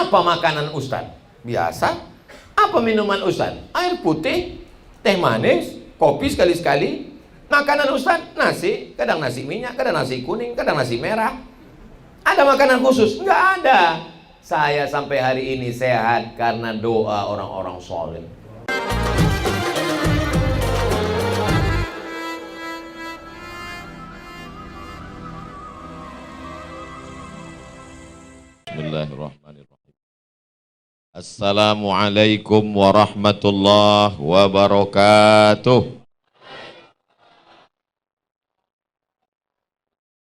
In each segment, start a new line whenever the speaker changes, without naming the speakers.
Apa makanan Ustaz? Biasa. Apa minuman Ustaz? Air putih, teh manis, kopi sekali-sekali. Makanan Ustaz, nasi. Kadang nasi minyak, kadang nasi kuning, kadang nasi merah. Ada makanan khusus? Nggak ada. Saya sampai hari ini sehat karena doa orang-orang soleh. Bismillahirrahmanirrahim. Assalamualaikum warahmatullahi wabarakatuh.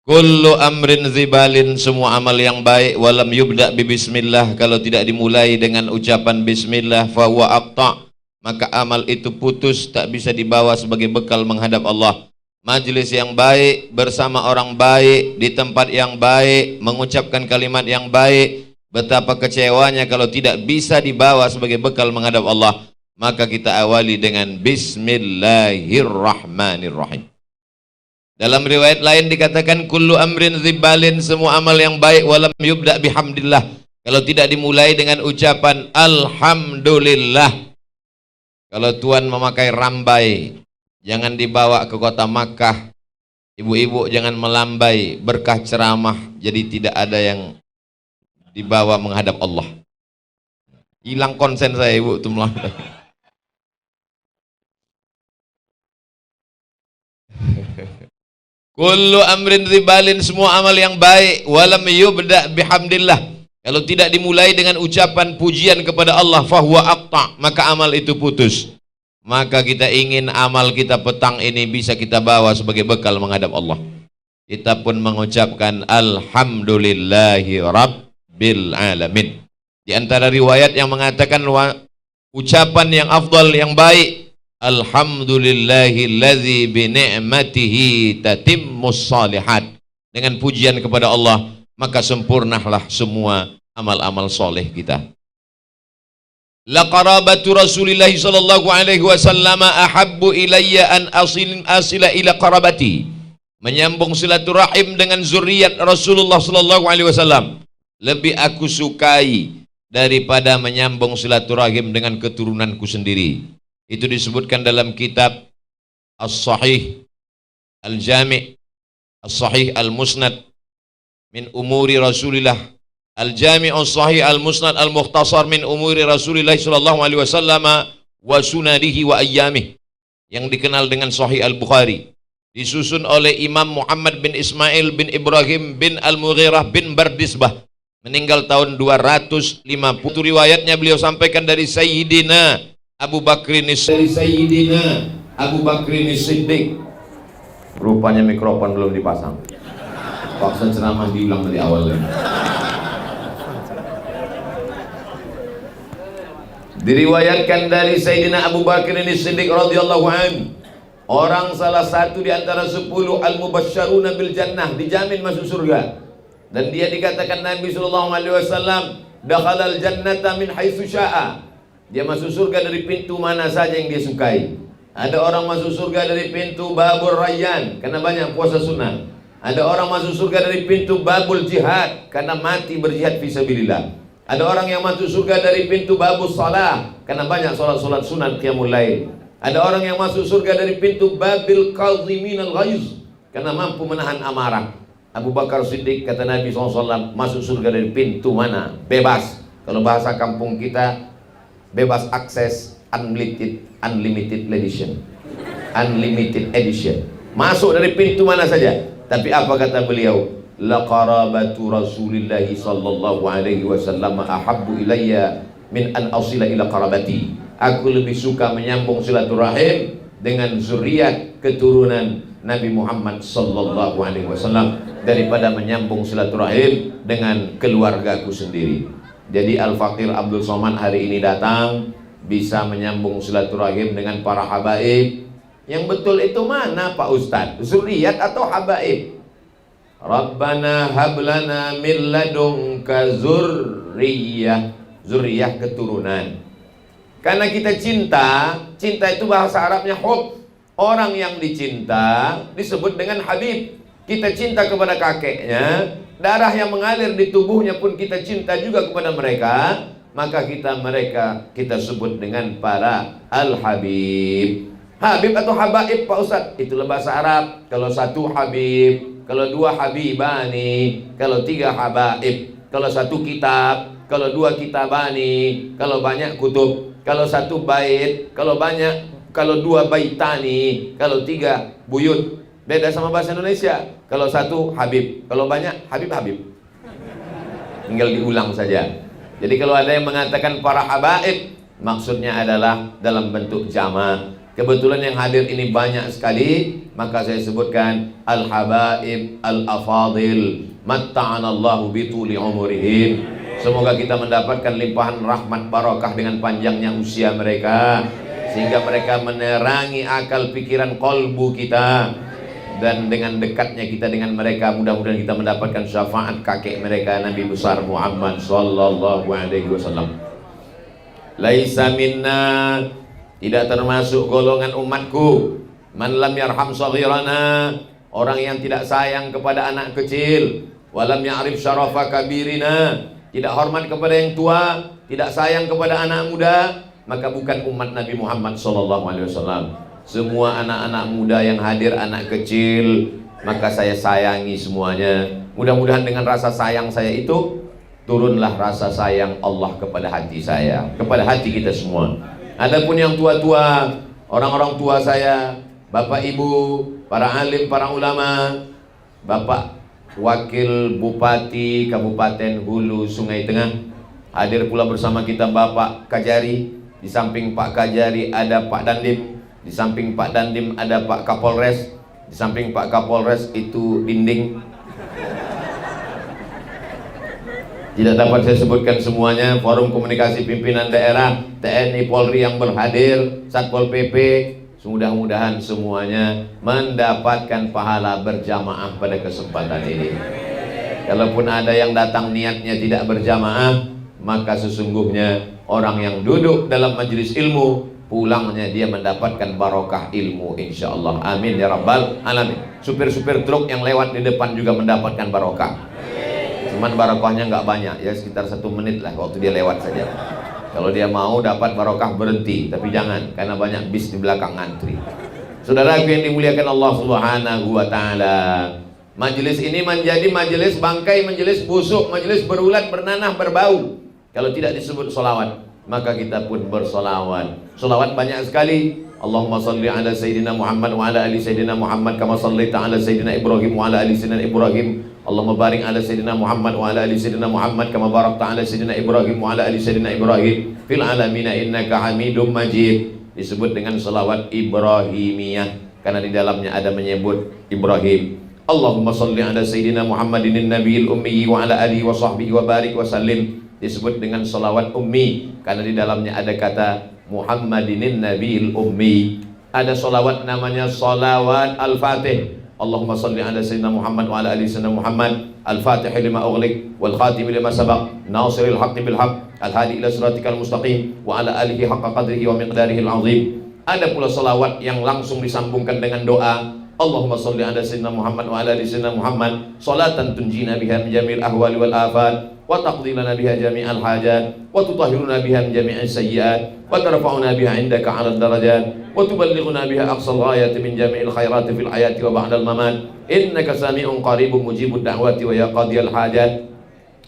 Kullu amrin zibalin, semua amal yang baik, walam yubda bi bismillah, kalau tidak dimulai dengan ucapan bismillah, fahuwa aqta', maka amal itu putus, tak bisa dibawa sebagai bekal menghadap Allah. Majlis yang baik, bersama orang baik, di tempat yang baik, mengucapkan kalimat yang baik, betapa kecewanya kalau tidak bisa dibawa sebagai bekal menghadap Allah. Maka kita awali dengan Bismillahirrahmanirrahim. Dalam riwayat lain dikatakan kullu amrin zibalin, semua amal yang baik, walam yubda bihamdillah, kalau tidak dimulai dengan ucapan alhamdulillah. Kalau tuan memakai rambai, jangan dibawa ke kota Makkah. Ibu-ibu jangan melambai berkah ceramah, jadi tidak ada yang dibawa menghadap Allah. Hilang konsen saya, ibu tuh melambai. Kullu amrin zibalin, semua amal yang baik, walam yubda bihamdillah, kalau tidak dimulai dengan ucapan pujian kepada Allah, fahuwa aqta', maka amal itu putus. Maka kita ingin amal kita petang ini bisa kita bawa sebagai bekal menghadap Allah. Kita pun mengucapkan alhamdulillahi rabbil alamin. Di antara riwayat yang mengatakan ucapan yang afdal, yang baik, alhamdulillahillazi bi ni'matihi tatimmus shalihat. Dengan pujian kepada Allah, maka sempurnalah semua amal-amal soleh kita. La qarabatu Rasulillah sallallahu alaihi wasallam ahabbu ilayya an asila ila qarabati. Menyambung silaturahim dengan zuriat Rasulullah sallallahu alaihi wasallam lebih aku sukai daripada menyambung silaturahim dengan keturunanku sendiri. Itu disebutkan dalam kitab As-Sahih Al-Jami' As-Sahih Al-Musnad min umuri Rasulillah, Al-Jami' As-Sahih Al-Musnad Al-Mukhtasar min umuri Rasulillah sallallahu alaihi wasallam wa sunanihi wa ayyamih, yang dikenal dengan Sahih Al-Bukhari, disusun oleh Imam Muhammad bin Ismail bin Ibrahim bin Al-Mughirah bin Bardisbah, meninggal tahun 250. Riwayatnya beliau sampaikan dari Sayyidina Abu Bakrin Siddiq. Rupanya mikrofon belum dipasang. Paksa ceramah diulang dari awal. Diriwayatkan dari Sayyidina Abu Bakrin Siddiq radhiyallahu anhu, orang salah satu di antara 10 al-mubasysyaruna bil jannah, dijamin masuk surga. Dan dia dikatakan Nabi sallallahu alaihi wasallam, dakhalal jannata min haitsu syaa. Dia masuk surga dari pintu mana saja yang dia sukai. Ada orang masuk surga dari pintu babul rayyan karena banyak puasa sunnah. Ada orang masuk surga dari pintu babul jihad karena mati berjihad fisabilillah. Ada orang yang masuk surga dari pintu babus salah karena banyak salat-salat sunat qiyamul lail. Ada orang yang masuk surga dari pintu babil kadhiminal ghaiz karena mampu menahan amarah. Abu Bakar Siddiq, kata Nabi SAW, masuk surga dari pintu mana? Bebas. Kalau bahasa kampung kita, bebas akses, unlimited edition. Unlimited edition. Masuk dari pintu mana saja. Tapi apa kata beliau? La qarabatu Rasulillahi sallallahu alaihi wasallam ahabbu ilayya min an asila ila qarabati. Aku lebih suka menyambung silaturahim dengan zuriat keturunan Nabi Muhammad sallallahu alaihi wasallam daripada menyambung silaturahim dengan keluargaku sendiri. Jadi Al-Faqir Abdul Somad hari ini datang bisa menyambung silaturahim dengan para habaib. Yang betul itu mana Pak Ustadz? Zuriat atau habaib? Rabbana hablana min ladunka zurriyah. Zurriyah keturunan. Karena kita cinta, cinta itu bahasa Arabnya hub. Orang yang dicinta disebut dengan habib. Kita cinta kepada kakeknya, darah yang mengalir di tubuhnya pun kita cinta juga kepada mereka, maka kita sebut dengan para Al-Habib. Habib atau Habaib Pak Ustadz, itulah bahasa Arab. Kalau satu Habib, kalau dua Habibani, kalau tiga Habaib, kalau satu kitab, kalau dua kitabani, kalau banyak kutub, kalau satu bait, kalau dua baitani, kalau tiga buyut. Beda sama bahasa Indonesia. Kalau satu Habib, kalau banyak Habib. Tinggal diulang saja. Jadi kalau ada yang mengatakan para habaib, maksudnya adalah dalam bentuk jama'. Kebetulan yang hadir ini banyak sekali, maka saya sebutkan al-habaib al-afadil, matta'anallahu bituli umurihim. Semoga kita mendapatkan limpahan rahmat barakah dengan panjangnya usia mereka, sehingga mereka menerangi akal pikiran kolbu kita, dan dengan dekatnya kita dengan mereka mudah-mudahan kita mendapatkan syafaat kakek mereka Nabi besar Muhammad sallallahu alaihi wasallam. Laisa minna, tidak termasuk golongan umatku, man lam yarham saghirana, orang yang tidak sayang kepada anak kecil, walam ya'rif syarafa kabirina, tidak hormat kepada yang tua, tidak sayang kepada anak muda, maka bukan umat Nabi Muhammad SAW. Semua anak-anak muda yang hadir, anak kecil, maka saya sayangi semuanya. Mudah-mudahan dengan rasa sayang saya itu, turunlah rasa sayang Allah kepada hati saya, kepada hati kita semua. Adapun yang tua-tua, orang-orang tua saya, bapak ibu, para alim, para ulama, bapak Wakil Bupati Kabupaten Hulu Sungai Tengah, hadir pula bersama kita Bapak Kajari. Di samping Pak Kajari ada Pak Dandim, di samping Pak Dandim ada Pak Kapolres, di samping Pak Kapolres itu dinding. Tidak dapat saya sebutkan semuanya. Forum Komunikasi Pimpinan Daerah, TNI Polri yang berhadir, Satpol PP. Mudah-mudahan semuanya mendapatkan pahala berjamaah pada kesempatan ini. Kalaupun ada yang datang niatnya tidak berjamaah, maka sesungguhnya orang yang duduk dalam majelis ilmu, pulangnya dia mendapatkan barokah ilmu insyaallah. Amin ya rabbal alamin. Supir-supir truk yang lewat di depan juga mendapatkan barokah. Cuman barokahnya nggak banyak, ya sekitar 1 menit lah waktu dia lewat saja. Kalau dia mau dapat barokah berhenti, tapi jangan, karena banyak bis di belakang ngantri. Saudaraku yang dimuliakan Allah Subhanahu wa taala, majelis ini menjadi majelis bangkai, majelis busuk, majelis berulat, bernanah, berbau. Kalau tidak disebut solawat, maka kita pun bersolawat. Solawat banyak sekali. Allahumma salli ala Sayyidina Muhammad wa ala ali Sayyidina Muhammad kama sallaita ala Sayyidina Ibrahim wa ala ali Sayyidina Ibrahim. Allahumma barik ala Sayyidina Muhammad wa ala ali Sayyidina Muhammad kama barakta ala Sayyidina Ibrahim wa ala ali Sayyidina Ibrahim fil alamina innaka Hamidum Majid. Disebut dengan salawat Ibrahimiyah karena di dalamnya ada menyebut Ibrahim. Allahumma salli ala Sayyidina Muhammadin nabiyil ummi wa ala alihi wa sahbihi wa barik wa sallim. Disebut dengan salawat ummi karena di dalamnya ada kata Muhammadinin nabiyil ummi. Ada salawat namanya salawat al-fatih. Allahumma salli ala Sayyidina Muhammad wa ala ali Sayyidina Muhammad al-fatih lima ughliq wal khatim lima sabaq nasiril haqqi bil haqq al-hadi ila siratikal mustaqim wa ala alihi haqqa qadrihi wa miqdarihi al-azim. Ada pula salawat yang langsung disambungkan dengan doa. Allahumma salli ala Sayyidina Muhammad wa ala ali Sayyidina Muhammad salatan tunjina biha min jamil ahwali wal afat wa taqdi lana biha jami'al hajat wa tutahhiruna biha min jami'is sayyi'at wa tarfa'una biha indaka 'alal darajat wa tuballighuna biha aqsal ghayati min jami'il khairati fil hayati wa ba'dal mamat innaka sami'un qaribun mujibud da'wati wa ya qadiyal hajat.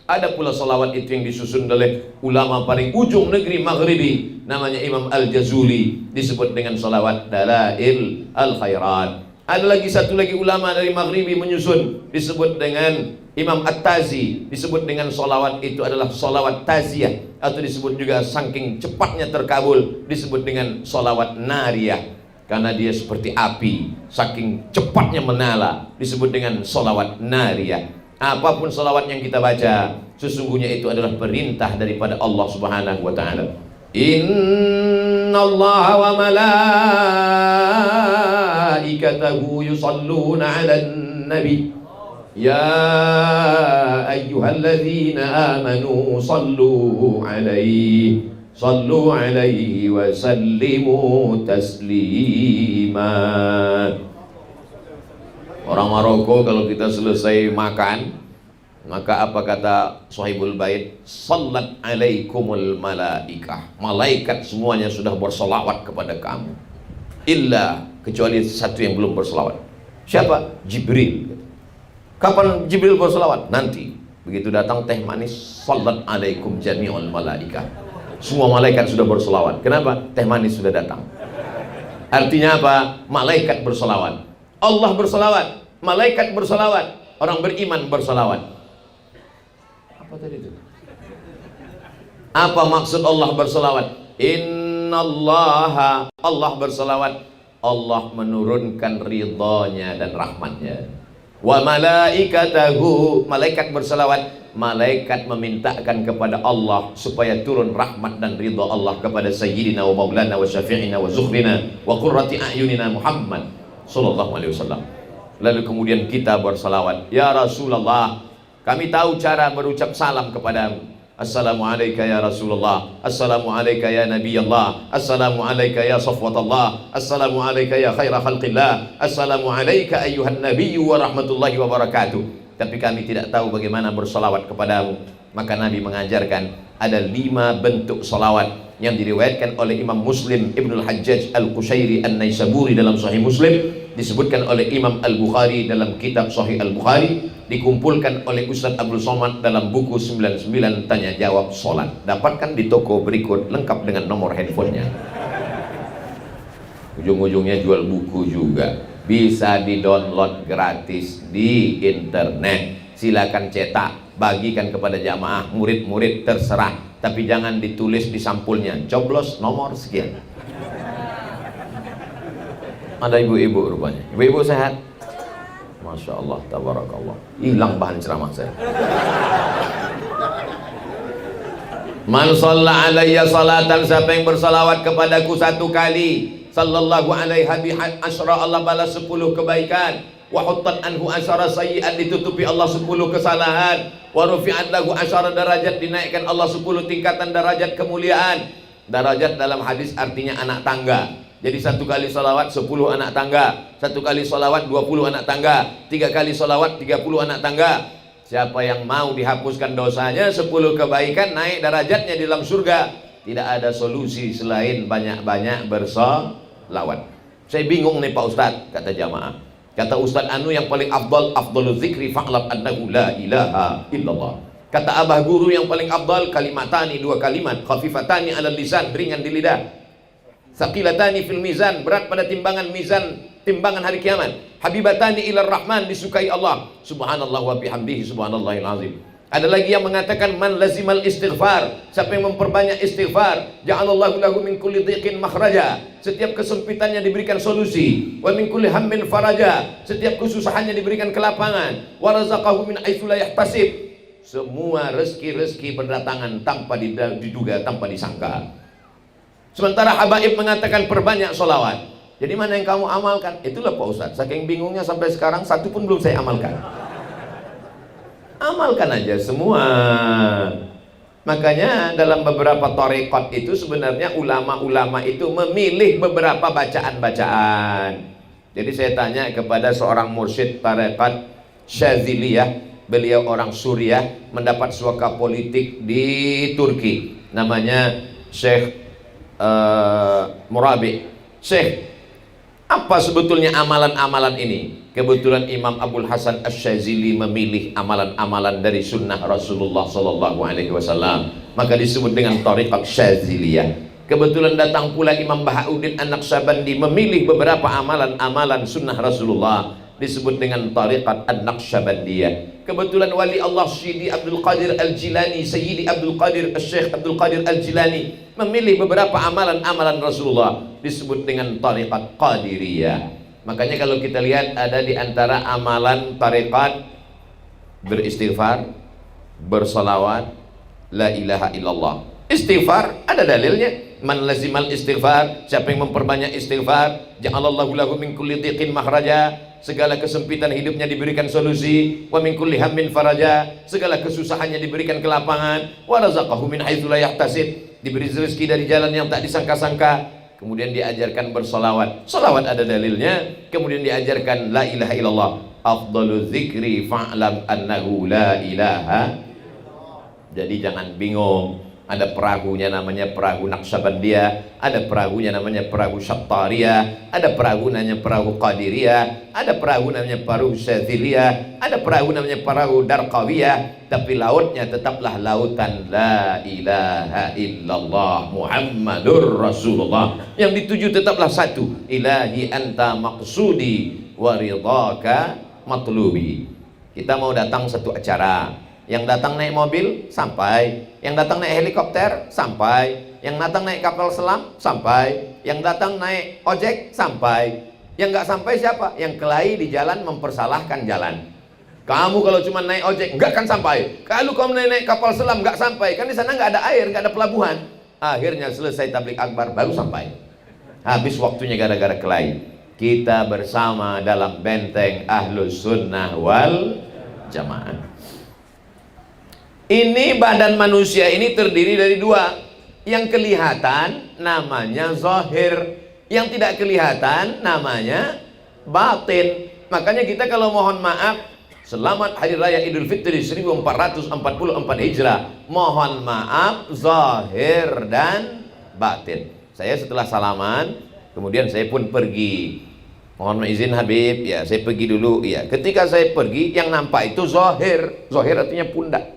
Ada pula salawat itu yang disusun oleh ulama paling ujung negeri Maghribi, namanya Imam Al-Jazuli, disebut dengan salawat Dalail Al-Khairat. Ada lagi satu lagi ulama dari Maghribi menyusun, disebut dengan Imam At-Tazi, disebut dengan solawat itu adalah solawat taziyah, atau disebut juga saking cepatnya terkabul disebut dengan solawat nariyah, karena dia seperti api, saking cepatnya menyala disebut dengan solawat nariyah. Apapun solawat yang kita baca, sesungguhnya itu adalah perintah daripada Allah Subhanahu wa ta'ala. Inna Allah wa malaikatahu yusalluna ala nabi ya ayyuhalladzina amanu sallu alaihi wa sallimu taslima. Orang Maroko kalau kita selesai makan, Maka apa kata Sahibul Bait? Sallat alaikumul malaikah. Malaikat semuanya sudah bersolawat kepada kamu. Illa, kecuali satu yang belum bersolawat. Siapa? Jibril. Kapan Jibril bersolawat? Nanti. Begitu datang teh manis, sallat alaikum jami'ul malaikah. Semua malaikat sudah bersolawat. Kenapa? Teh manis sudah datang. Artinya apa? Malaikat bersolawat. Allah bersolawat. Malaikat bersolawat. Orang beriman bersolawat. Apa tadi itu? Apa maksud Allah bersolawat? Innallaha, Allah bersolawat. Allah menurunkan ridhonya dan rahmatnya. Wa malaikatahu, malaikat bersolawat. Malaikat memintakan kepada Allah supaya turun rahmat dan ridha Allah kepada Sayyidina wa Maulana wa Syafi'ina wa Zuhrina wa Qurrati a'yunina Muhammad sallallahu alaihi wasallam. Lalu kemudian kita bersalawat, ya Rasulullah, kami tahu cara berucap salam kepadamu. Assalamualaikum ya Rasulullah, Assalamualaikum ya Nabi Allah, Assalamualaikum ya Safwatullah, Assalamualaikum ya khaira khalqillah, Assalamualaikum ayuhan Nabi wa rahmatullahi wa barakatuh. Tapi kami tidak tahu bagaimana bersalawat kepadamu. Maka Nabi mengajarkan ada 5 bentuk salawat yang diriwayatkan oleh Imam Muslim Ibnul Hajjaj Al-Qushairi An-Naisaburi dalam Sahih Muslim, disebutkan oleh Imam Al-Bukhari dalam kitab Sahih Al-Bukhari, dikumpulkan oleh Ustaz Abdul Somad dalam buku 99 Tanya Jawab Salat. Dapatkan di toko berikut lengkap dengan nomor handphonenya. Ujung-ujungnya jual buku juga. Bisa di-download gratis di internet. Silakan cetak, bagikan kepada jamaah, murid-murid terserah. Tapi jangan ditulis di sampulnya, coblos nomor sekian. Ada ibu-ibu rupanya. Ibu-ibu sehat? Masya Allah, tabarakallah. Hilang bahan ceramah saya. Man shalla alayya salatan, siapa yang bersalawat kepadaku 1 kali, sallallahu alaihi asyra, Allah balas 10 kebaikan. Wa huttat anhu asyara sayyi'at, ditutupi Allah 10 kesalahan. Wa rufi'at lahu asyara darajat, dinaikkan Allah 10 tingkatan derajat kemuliaan. Darajat dalam hadis artinya anak tangga. Jadi 1 kali salawat 10 anak tangga, 1 kali salawat 20 anak tangga, 3 kali salawat 30 anak tangga. Siapa yang mau dihapuskan dosanya, 10 kebaikan, naik derajatnya di dalam surga. Tidak ada solusi selain banyak-banyak bersalawat. Saya bingung nih Pak Ustadz, kata jamaah. Kata Ustadz Anu yang paling afdalul zikri fa'lam annahu la ilaha illallah. Kata abah guru yang paling afdal kalimatani, 2 kalimat, khafifatani alal lisan, ringan di lidah, saqilatani fil mizan, berat pada timbangan mizan, timbangan hari kiamat, habibatani ilar rahman, disukai Allah, subhanallah wa bihamdihi subhanallahil azim. Ada lagi yang mengatakan man lazimal istighfar, siapa yang memperbanyak istighfar, ja'alallahu lahu min kulli dhiqin makhraja, setiap kesempitannya diberikan solusi, wa min kulli hammin faraja, setiap kesusahannya diberikan kelapangan, wa razaqahu min haitsu la yahtasib, semua rezeki-rezeki berdatangan tanpa diduga, tanpa disangka. Sementara habaib mengatakan perbanyak sholawat. Jadi mana yang kamu amalkan? Itulah Pak Ustadz, saking bingungnya sampai sekarang 1 pun belum saya amalkan. Amalkan aja semua. Makanya dalam beberapa thariqat itu sebenarnya ulama-ulama itu memilih beberapa bacaan-bacaan. Jadi saya tanya kepada seorang mursyid thariqat Syaziliyah, beliau orang Suriah, mendapat suaka politik di Turki, namanya Syekh Murabi. Syekh, apa sebetulnya amalan-amalan ini? Kebetulan Imam Abdul Hasan Asy-Syazili memilih amalan-amalan dari sunnah Rasulullah sallallahu alaihi wasallam, maka disebut dengan thariqat Syaziliyah. Kebetulan datang pula Imam Bahauddin An-Naqsyabandi memilih beberapa amalan-amalan sunnah Rasulullah, disebut dengan thariqat An-Naqsyabandiyah. Kebetulan wali Allah Syidi Abdul Qadir Al-Jilani, Sayyidi Abdul Qadir Syekh Abdul Qadir Al-Jilani memilih beberapa amalan-amalan Rasulullah, disebut dengan thariqat Qadiriyah. Makanya kalau kita lihat ada di antara amalan thariqat beristighfar, bersalawat, la ilaha illallah. Istighfar ada dalilnya. Man lazimal istighfar, siapa yang memperbanyak istighfar, ja'alallahu lahu min kulli dhiqin makhraja, segala kesempitan hidupnya diberikan solusi, wa min kulli hammin faraja, segala kesusahannya diberikan kelapangan, wa razaqahu min haitsu la yahtasib, diberi rezeki dari jalan yang tak disangka-sangka. Kemudian diajarkan bersolawat, solawat ada dalilnya. Kemudian diajarkan la ilaha illallah, afdalu dzikri fa'lam annahu la ilaha. Jadi jangan bingung, ada perahunya namanya perahu Naqsabandiyah, ada perahunya namanya perahu Syattariyah, ada perahu namanya perahu Qadiriyah, ada perahu namanya perahu Syadziliyah, ada perahu namanya perahu Darqawiyah, tapi lautnya tetaplah lautan la ilaha illallah Muhammadur Rasulullah. Yang dituju tetaplah satu, ilahi anta maqsudi wa ridhaka matlubi. Kita mau datang satu acara, yang datang naik mobil sampai, yang datang naik helikopter sampai, yang datang naik kapal selam sampai, yang datang naik ojek sampai, yang nggak sampai siapa? Yang kelahi di jalan mempersalahkan jalan. Kamu kalau cuma naik ojek nggak akan sampai, kalau kamu naik kapal selam nggak sampai, kan di sana nggak ada air, nggak ada pelabuhan. Akhirnya selesai tablik akbar baru sampai, habis waktunya gara-gara kelahi. Kita bersama dalam benteng Ahlus Sunnah wal Jamaah. Ini badan manusia ini terdiri dari dua. Yang kelihatan namanya zahir, yang tidak kelihatan namanya batin. Makanya kita kalau mohon maaf, selamat Hari Raya Idul Fitri 1444 Hijrah, mohon maaf zahir dan batin. Saya setelah salaman, kemudian saya pun pergi. Mohon izin Habib, ya saya pergi dulu. Ya, ketika saya pergi, yang nampak itu zahir. Zahir artinya pundak.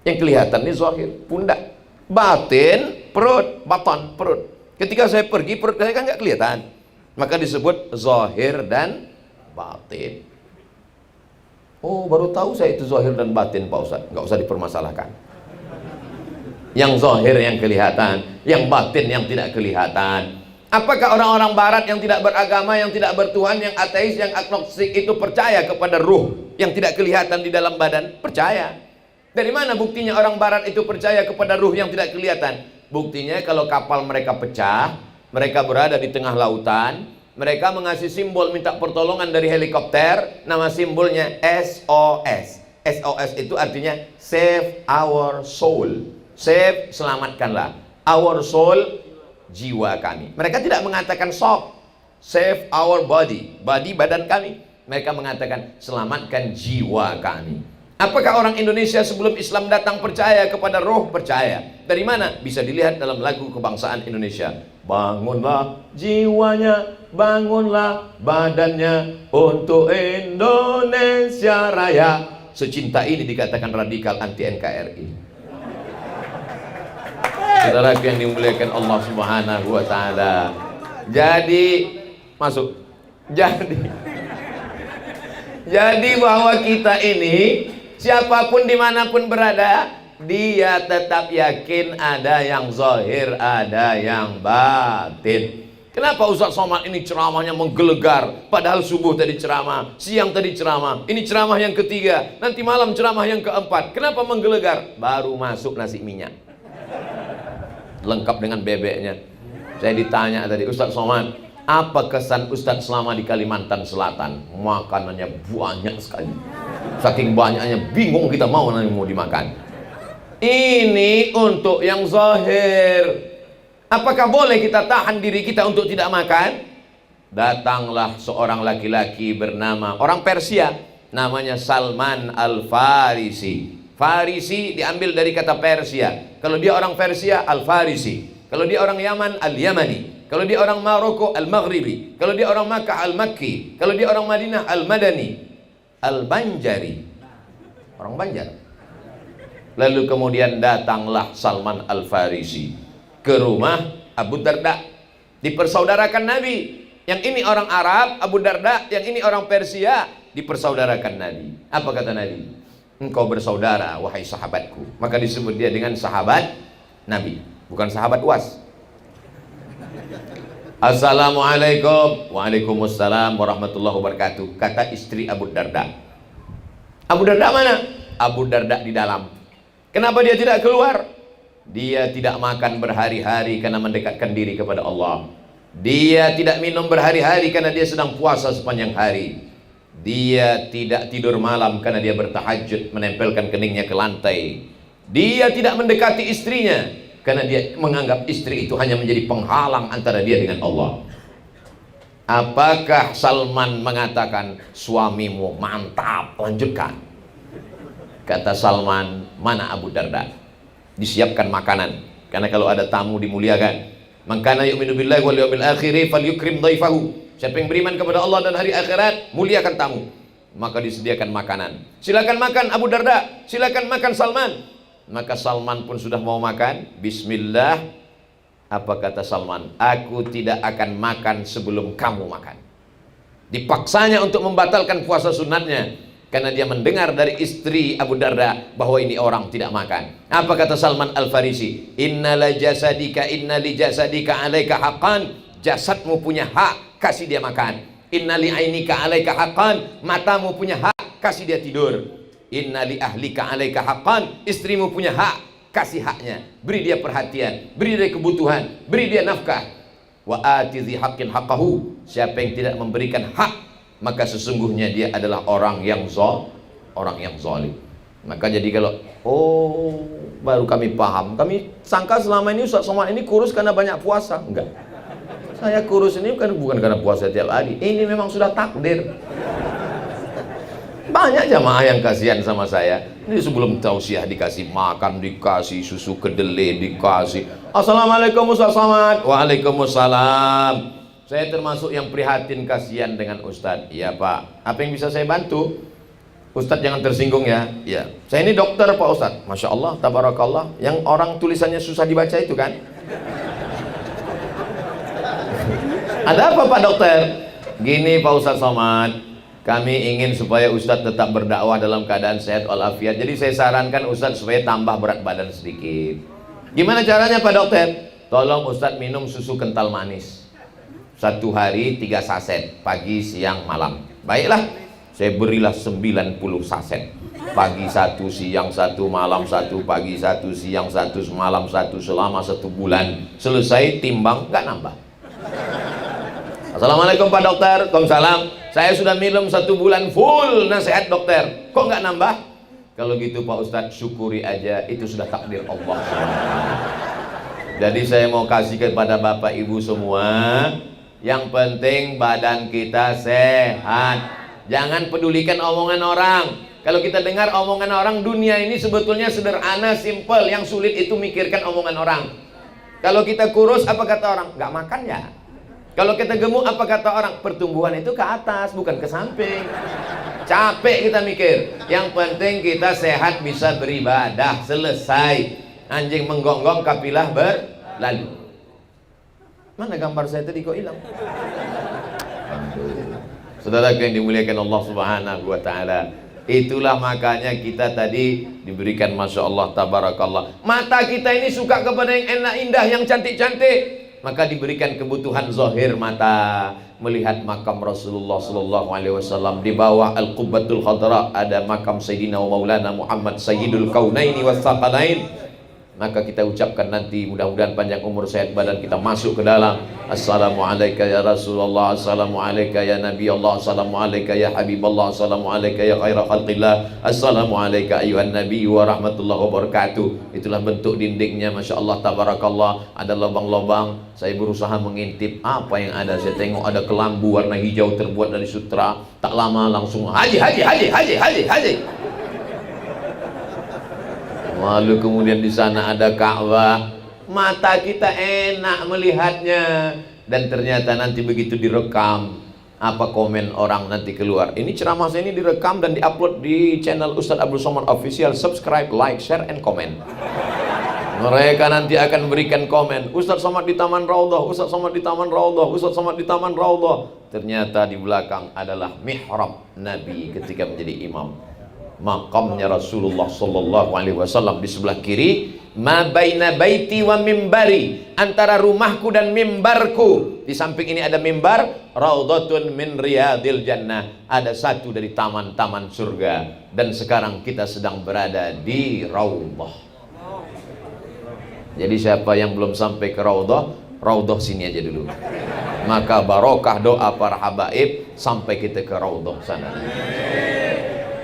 Yang kelihatan ini zahir, pundak. Batin, perut, batan, perut. Ketika saya pergi, perut saya kan nggak kelihatan. Maka disebut zahir dan batin. Oh, baru tahu saya itu zahir dan batin, Pak Ustadz. Nggak usah dipermasalahkan. Yang zahir yang kelihatan, yang batin yang tidak kelihatan. Apakah orang-orang barat yang tidak beragama, yang tidak bertuhan, yang ateis, yang agnostik itu percaya kepada ruh yang tidak kelihatan di dalam badan? Percaya. Dari mana buktinya orang barat itu percaya kepada ruh yang tidak kelihatan? Buktinya kalau kapal mereka pecah, mereka berada di tengah lautan, mereka mengasih simbol minta pertolongan dari helikopter, nama simbolnya SOS. SOS itu artinya save our soul. Save, selamatkanlah. Our soul, jiwa kami. Mereka tidak mengatakan stop, save our body. Body, badan kami. Mereka mengatakan selamatkan jiwa kami. Apakah orang Indonesia sebelum Islam datang percaya kepada roh? Percaya. Dari mana? Bisa dilihat dalam lagu kebangsaan Indonesia. Bangunlah jiwanya, bangunlah badannya untuk Indonesia Raya. Secinta ini dikatakan radikal anti NKRI. Saudaraku yang dimuliakan Allah Subhanahu wa taala. Jadi masuk. Jadi bahwa kita ini, siapapun dimanapun berada, dia tetap yakin ada yang zahir, ada yang batin. Kenapa Ustaz Somad ini ceramahnya menggelegar? Padahal subuh tadi ceramah, siang tadi ceramah, ini ceramah yang ketiga, nanti malam ceramah yang keempat. Kenapa menggelegar? Baru masuk nasi minyak, lengkap dengan bebeknya. Saya ditanya tadi, Ustaz Somad, apa kesan Ustaz selama di Kalimantan Selatan? Makanannya banyak sekali. Saking banyaknya bingung kita mau dimakan. Ini untuk yang zahir. Apakah boleh kita tahan diri kita untuk tidak makan? Datanglah seorang laki-laki bernama, orang Persia, namanya Salman Al-Farisi. Farisi diambil dari kata Persia. Kalau dia orang Persia, Al-Farisi. Kalau dia orang Yaman, Al-Yamani. Kalau dia orang Maroko, Al-Maghribi. Kalau dia orang Makkah, Al-Makki. Kalau dia orang Madinah, Al-Madani. Al-Banjari, orang Banjar. Lalu kemudian datanglah Salman Al-Farisi ke rumah Abu Darda, dipersaudarakan Nabi. Yang ini orang Arab, Abu Darda, yang ini orang Persia, dipersaudarakan Nabi. Apa kata Nabi? Engkau bersaudara, wahai sahabatku. Maka disebut dia dengan sahabat Nabi, bukan sahabat UAS. Assalamualaikum. Waalaikumsalam warahmatullahi wabarakatuh. Kata istri Abu Darda. Abu Darda mana? Abu Darda di dalam. Kenapa dia tidak keluar? Dia tidak makan berhari-hari karena mendekatkan diri kepada Allah. Dia tidak minum berhari-hari karena dia sedang puasa sepanjang hari. Dia tidak tidur malam karena dia bertahajud menempelkan keningnya ke lantai. Dia tidak mendekati istrinya karena dia menganggap istri itu hanya menjadi penghalang antara dia dengan Allah. Apakah Salman mengatakan suamimu mantap, lanjutkan? Kata Salman, mana Abu Darda? Disiapkan makanan, karena kalau ada tamu dimuliakan. Man kana yu'minu billahi wal yawmil akhir falyukrim dhaifahu. Siapa yang beriman kepada Allah dan hari akhirat, muliakan tamu. Maka disediakan makanan. Silakan makan Abu Darda, silakan makan Salman. Maka Salman pun sudah mau makan. Bismillah. Apa kata Salman? Aku tidak akan makan sebelum kamu makan. Dipaksanya untuk membatalkan puasa sunatnya, karena dia mendengar dari istri Abu Darda bahwa ini orang tidak makan. Apa kata Salman Al-Farisi? Inna li jasadika alaika haqqan. Jasadmu punya hak, kasih dia makan. Inna li ainika alaika haqqan. Matamu punya hak, kasih dia tidur. Inna li ahlika alaika haqqan. Istrimu punya hak, kasih haknya. Beri dia perhatian, beri dia kebutuhan, beri dia nafkah. Wa ati dzi haqqin haqqahu. Siapa yang tidak memberikan hak, maka sesungguhnya dia adalah orang yang zalim. Maka jadi kalau baru kami paham, kami sangka selama ini Ustaz Somad ini kurus karena banyak puasa. Enggak, saya kurus ini bukan karena puasa tiap hari. Ini memang sudah takdir. Banyak jamaah yang kasihan sama saya. Ini sebelum tausiah dikasih makan, dikasih susu kedelai, dikasih Assalamualaikum Ustaz Somad. Waalaikumsalam. Saya termasuk yang prihatin, kasihan dengan Ustadz. Iya Pak, apa yang bisa saya bantu? Ustadz jangan tersinggung ya. Iya, saya ini dokter Pak Ustadz. Masya Allah, tabarakallah. Yang orang tulisannya susah dibaca itu kan? Ada apa Pak Dokter? Gini Pak Ustadz Somad, kami ingin supaya Ustadz tetap berdakwah dalam keadaan sehat walafiat. Jadi saya sarankan Ustadz supaya tambah berat badan sedikit. Gimana caranya Pak Dokter? Tolong Ustadz minum susu kental manis. 1 hari 3 saset, pagi, siang, malam. Baiklah, saya berilah 90 saset. Pagi 1, siang 1, malam 1, pagi 1, siang 1, malam 1, selama 1 bulan. Selesai timbang, nggak nambah. Assalamualaikum Pak Dokter. Waalaikumsalam. Saya sudah minum 1 bulan full nasihat dokter, kok nggak nambah? Kalau gitu Pak Ustadz, syukuri aja, itu sudah takdir Allah. Jadi saya mau kasih kepada Bapak Ibu semua, yang penting badan kita sehat. Jangan pedulikan omongan orang. Kalau kita dengar omongan orang, dunia ini sebetulnya sederhana, simple. Yang sulit itu mikirkan omongan orang. Kalau kita kurus, apa kata orang? Nggak makan ya. Kalau kita gemuk, apa kata orang? Pertumbuhan itu ke atas, bukan ke samping. Capek kita mikir. Yang penting kita sehat, bisa beribadah. Selesai. Anjing menggonggong, kapilah berlalu. Mana gambar saya tadi kok hilang? Saudara yang dimuliakan Allah Subhanahu wa Ta'ala, itulah makanya kita tadi diberikan Masya Allah tabarakallah. Mata kita ini suka kepada yang enak, indah, yang cantik-cantik, maka diberikan kebutuhan zahir mata. Melihat makam Rasulullah Sallallahu Alaihi Wasallam, di bawah Al-Qubbatul Khadra ada makam Sayyidina wa Maulana Muhammad Sayyidul Kaunaini was Thaqalain. Maka kita ucapkan nanti, mudah-mudahan panjang umur sehat badan kita, masuk ke dalam. Assalamualaikum ya Rasulullah, Assalamualaikum ya Nabi Allah, Assalamualaikum ya Habibullah, Assalamualaikum ya khaira khalqillah, Assalamualaikum ayuhan Nabi wa rahmatullahi wabarakatuh. Itulah bentuk dindingnya, Masya Allah tabarakallah. Ada lubang-lubang. Saya berusaha mengintip apa yang ada. Saya tengok ada kelambu warna hijau terbuat dari sutra. Tak lama langsung haji. Lalu kemudian di sana ada Ka'bah. Mata kita enak melihatnya. Dan ternyata nanti begitu direkam, apa komen orang nanti keluar. Ini ceramah saya ini direkam dan diupload di channel Ustadz Abdul Somad Official. Subscribe, like, share, and comment. Mereka nanti akan berikan komen, Ustadz Somad di Taman Raudhah, Ustadz Somad di Taman Raudhah, Ustadz Somad di Taman Raudhah. Ternyata di belakang adalah mihrab Nabi ketika menjadi imam. Makamnya Rasulullah Sallallahu Alaihi Wasallam di sebelah kiri. Ma baina baiti wa mimbari, antara rumahku dan mimbarku. Di samping ini ada mimbar. Raudhatun min riyadil jannah, ada satu dari taman-taman surga. Dan sekarang kita sedang berada di Raudhah. Jadi siapa yang belum sampai ke Raudhah, Raudhah sini aja dulu. Maka barokah doa para habaib sampai kita ke Raudhah sana.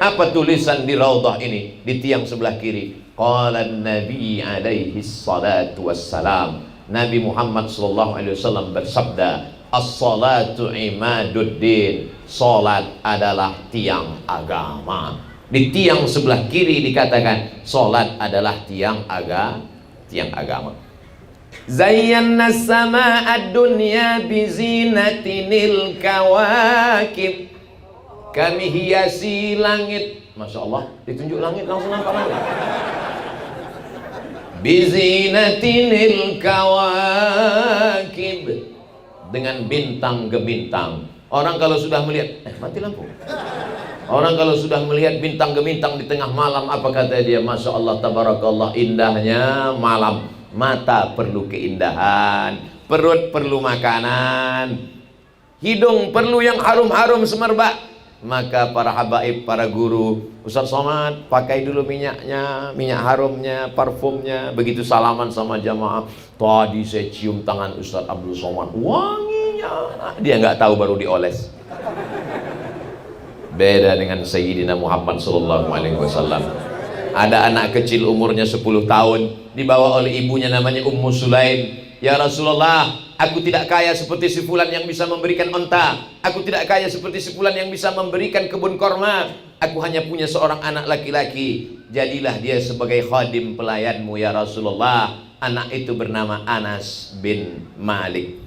Apa tulisan di Raudhah ini? Di tiang sebelah kiri, qala Nabi alaihi salatu wassalam, Nabi Muhammad sallallahu alaihi wasallam bersabda, As-salatu imaduddin. Salat adalah tiang agama. Di tiang sebelah kiri dikatakan salat adalah tiang agama. Zayyana sama'ad dunya bizinatinil kawakib. Kami hiasi langit. Masya Allah, ditunjuk langit langsung nampak langit. Bizinatinil kawakib, dengan bintang ke bintang. Orang kalau sudah melihat, mati lampu. Orang kalau sudah melihat bintang ke bintang di tengah malam, apa kata dia? Masya Allah, tabarakallah, indahnya malam. Mata perlu keindahan, perut perlu makanan, hidung perlu yang harum-harum semerbak. Maka para habaib, para guru, Ustaz Somad pakai dulu minyaknya, minyak harumnya, parfumnya. Begitu salaman sama jamaah, tadi saya cium tangan Ustaz Abdul Somad, wanginya. Dia nggak tahu, baru dioles. Beda dengan Sayyidina Muhammad SAW. Ada anak kecil umurnya 10 tahun, dibawa oleh ibunya namanya Ummu Sulaim. Ya Rasulullah, aku tidak kaya seperti si fulan yang bisa memberikan onta. Aku tidak kaya seperti si fulan yang bisa memberikan kebun korma. Aku hanya punya seorang anak laki-laki. Jadilah dia sebagai khadim pelayanmu ya Rasulullah. Anak itu bernama Anas bin Malik.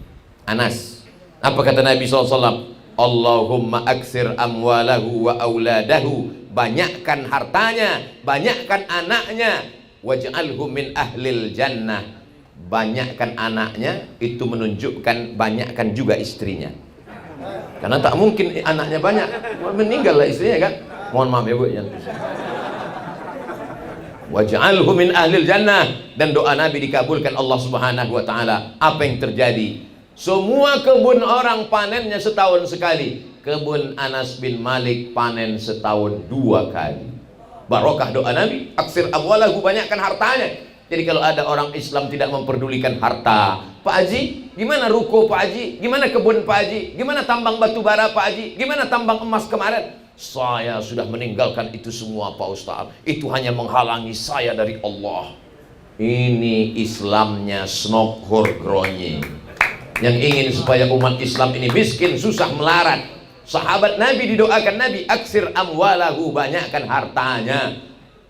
Anas. Apa kata Nabi SAW? Allahumma aksir amwalahu wa auladahu. Banyakkan hartanya, banyakkan anaknya. Waj'alhu min ahlil jannah. Banyakkan anaknya itu menunjukkan banyakkan juga istrinya. Karena tak mungkin anaknya banyak, meninggal lah istrinya kan. Mohon maaf ya Bu. Waj'alhu min ahlil jannah. Dan doa Nabi dikabulkan Allah Subhanahu wa taala. Apa yang terjadi? Semua kebun orang panennya setahun sekali. Kebun Anas bin Malik panen setahun 2 kali. Barokah doa Nabi. Aksir amwalahu, banyakkan hartanya. Jadi kalau ada orang Islam tidak memperdulikan harta, Pak Haji, gimana ruko Pak Haji? Gimana kebun Pak Haji? Gimana tambang batu bara Pak Haji? Gimana tambang emas kemarin? Saya sudah meninggalkan itu semua Pak Ustaz. Itu hanya menghalangi saya dari Allah. Ini Islamnya Snok Horgronyi, yang ingin supaya umat Islam ini miskin, susah, melarat. Sahabat Nabi didoakan Nabi, aksir amwalahu, banyakkan hartanya.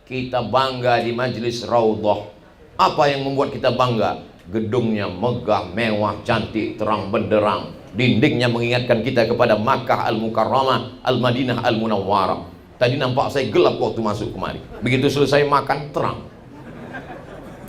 Kita bangga di majlis Raudhah. Apa yang membuat kita bangga? Gedungnya megah, mewah, cantik, terang benderang. Dindingnya mengingatkan kita kepada Makkah Al-Mukarramah, Al-Madinah Al-Munawwarah. Tadi nampak saya gelap waktu masuk kemari. Begitu selesai makan, terang.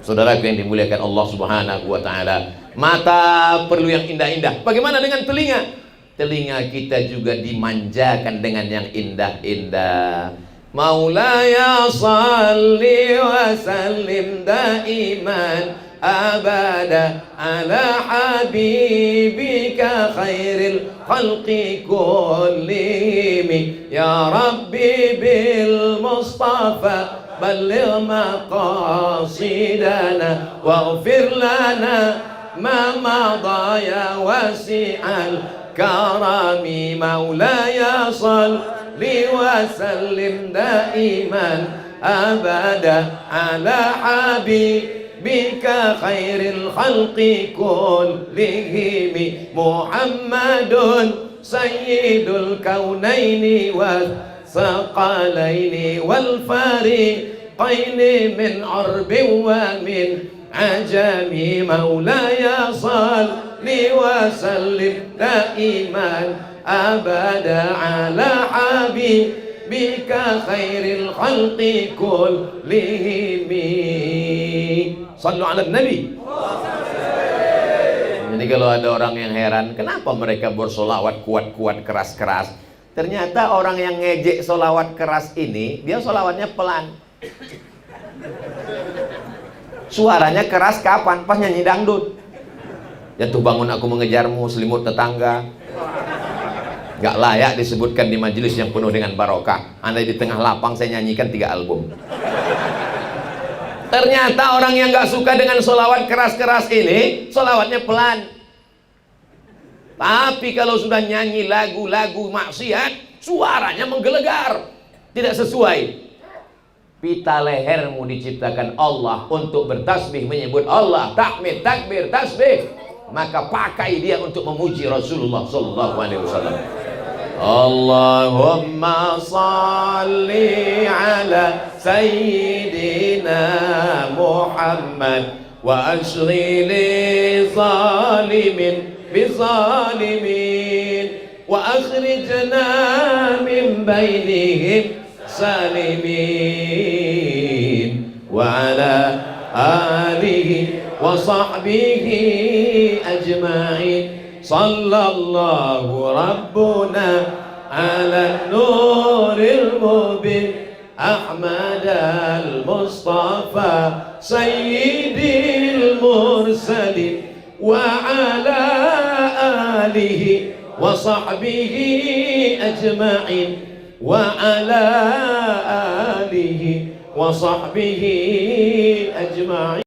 Saudaraku yang dimuliakan Allah Subhanahu wa taala, mata perlu yang indah-indah. Bagaimana dengan telinga? Telinga kita juga dimanjakan dengan yang indah-indah. Maulaya salli wa sallim daiman abada ala habibika khairil khalqi kullihim. Ya Rabbi bil Mustafa balligh maqasidana waghfir lana ma madha ya wasi'al karami. Maulaya salli wa sallim daiman abada ala habibika khairil khalqi kullihim. Muhammadun sayyidul kaunaini wal thaqalaini wal fariqaini min arbin wa min ajami. Maulaya salli wa sallim daiman abada ala habibika khairil khalqi kullihim. Sallu ala Nabi. Jadi kalau ada orang yang heran, kenapa mereka bersolawat kuat-kuat, keras-keras? Ternyata orang yang ngejek solawat keras ini, dia solawatnya pelan. Suaranya keras kapan? Pas nyanyi dangdut. Jatuh bangun aku mengejarmu, selimut tetangga. Gak layak disebutkan di majelis yang penuh dengan barokah. Andai di tengah lapang saya nyanyikan 3 album. Ternyata orang yang gak suka dengan solawat keras-keras ini, solawatnya pelan. Tapi kalau sudah nyanyi lagu-lagu maksiat, suaranya menggelegar, tidak sesuai. Pita lehermu diciptakan Allah untuk bertasbih, menyebut Allah, tahmid, takbir, tasbih. maka pakai dia untuk memuji Rasulullah sallallahu alaihi wasallam. Allahumma salli ala sayyidina Muhammad wa ashghili zalimin bizalimin wa akhrijna min bainihim salimin wa ala alihi wa sahbihi ajma'in. Sallallahu rabbuna ala nuril mubin Ahmad al-Mustafa sayyidil mursalin wa ala alihi wa sahbihi ajma'in wa ala alihi wa sahbihi ajma'in.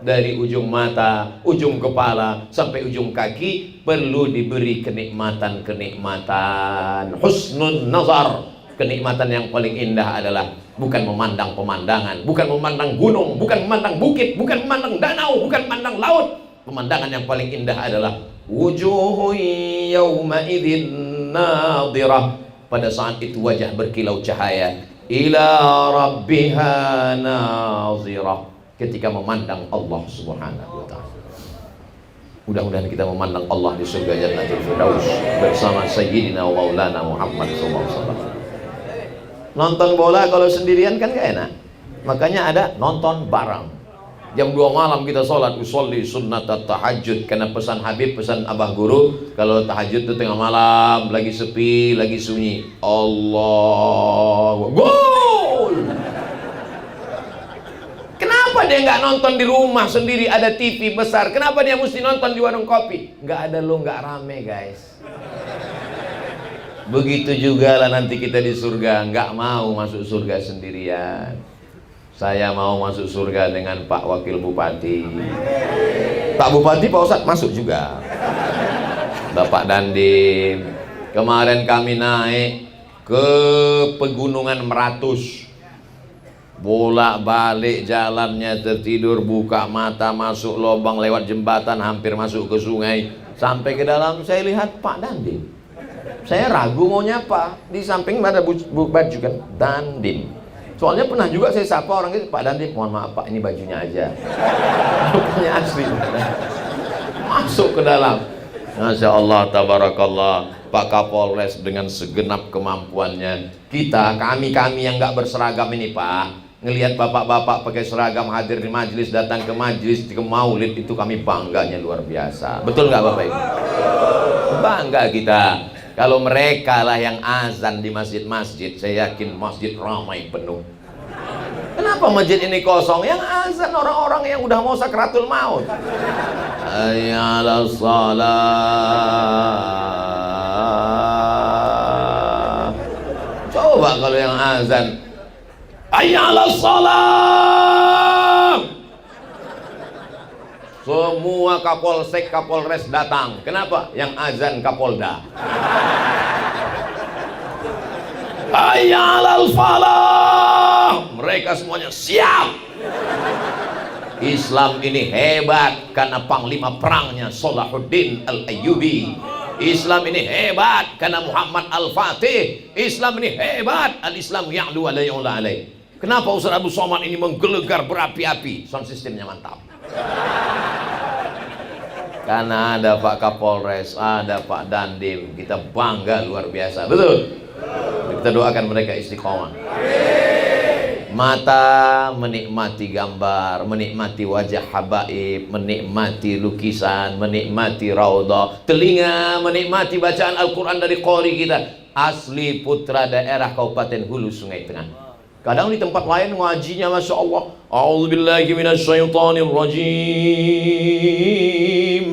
Dari ujung mata, ujung kepala sampai ujung kaki perlu diberi kenikmatan-kenikmatan. Husnul nazar. Kenikmatan yang paling indah adalah bukan memandang pemandangan, bukan memandang gunung, bukan memandang bukit, bukan memandang danau, bukan memandang laut. Pemandangan yang paling indah adalah wujuhun yawma idzin nadhirah. Pada saat itu wajah berkilau cahaya, ila rabbiha nazirah, ketika memandang Allah Subhanahu wa ta'ala. Mudah-mudahan kita memandang Allah di surga Jannatul Firdaus bersama Sayyidina wa Maulana Muhammad SAW. Nonton bola kalau sendirian kan gak enak, makanya ada nonton bareng. Jam 2 malam kita sholat, usolli sunnat tahajud, karena pesan Habib, pesan Abah Guru, kalau tahajud itu tengah malam, lagi sepi, lagi sunyi, Allah gol. Kenapa dia nggak nonton di rumah sendiri, ada TV besar? Kenapa dia mesti nonton di warung kopi? Nggak ada lo, nggak rame guys. Begitu juga lah nanti kita di surga. Nggak mau masuk surga sendirian. Saya mau masuk surga dengan Pak Wakil Bupati. Pak Bupati, Pak Ustadz masuk juga. Bapak Dandim. Kemarin kami naik ke Pegunungan Meratus. Bolak-balik jalannya, tertidur, buka mata, masuk lubang, lewat jembatan, hampir masuk ke sungai. Sampai ke dalam saya lihat Pak Dandim. Saya ragu mau nyapa. Di samping ada baju kan, Dandim. Soalnya pernah juga saya sapa orang itu, Pak Dandim, mohon maaf Pak, ini bajunya aja. Bukannya asli. Masuk ke dalam. Masya Allah, tabarakallah. Pak Kapolres dengan segenap kemampuannya. Kami yang nggak berseragam ini Pak, ngelihat bapak-bapak pakai seragam hadir di majelis, datang ke majelis, ke maulid, itu kami bangganya luar biasa. Betul nggak Bapak Ibu? Bangga kita. Kalau mereka lah yang azan di masjid-masjid, saya yakin masjid ramai penuh. Kenapa masjid ini kosong? Yang azan orang-orang yang udah mau sakratul maut. Hayya 'alas shalah. Coba kalau yang azan, hayya 'alas shalah. Semua Kapolsek, Kapolres datang. Kenapa? Yang azan Kapolda. Hayya 'alal falah. Mereka semuanya siap. Islam ini hebat karena panglima perangnya Salahuddin Al-Ayyubi. Islam ini hebat karena Muhammad Al-Fatih. Islam ini hebat, al-Islam ya'lu wa la yu'la alaih. Kenapa Ustaz Abu Somad ini menggelegar berapi-api? Sound sistemnya mantap. Karena ada Pak Kapolres, ada Pak Dandim, kita bangga luar biasa. Betul? Kita doakan mereka istiqomah. Mata menikmati gambar, menikmati wajah habaib, menikmati lukisan, menikmati raudhah. Telinga menikmati bacaan Al-Quran dari qori kita. Asli putra daerah Kabupaten Hulu Sungai Tengah. Kadang di tempat lain ngajinya Masya Allah, a'udzubillahi minasyaitonirrajim,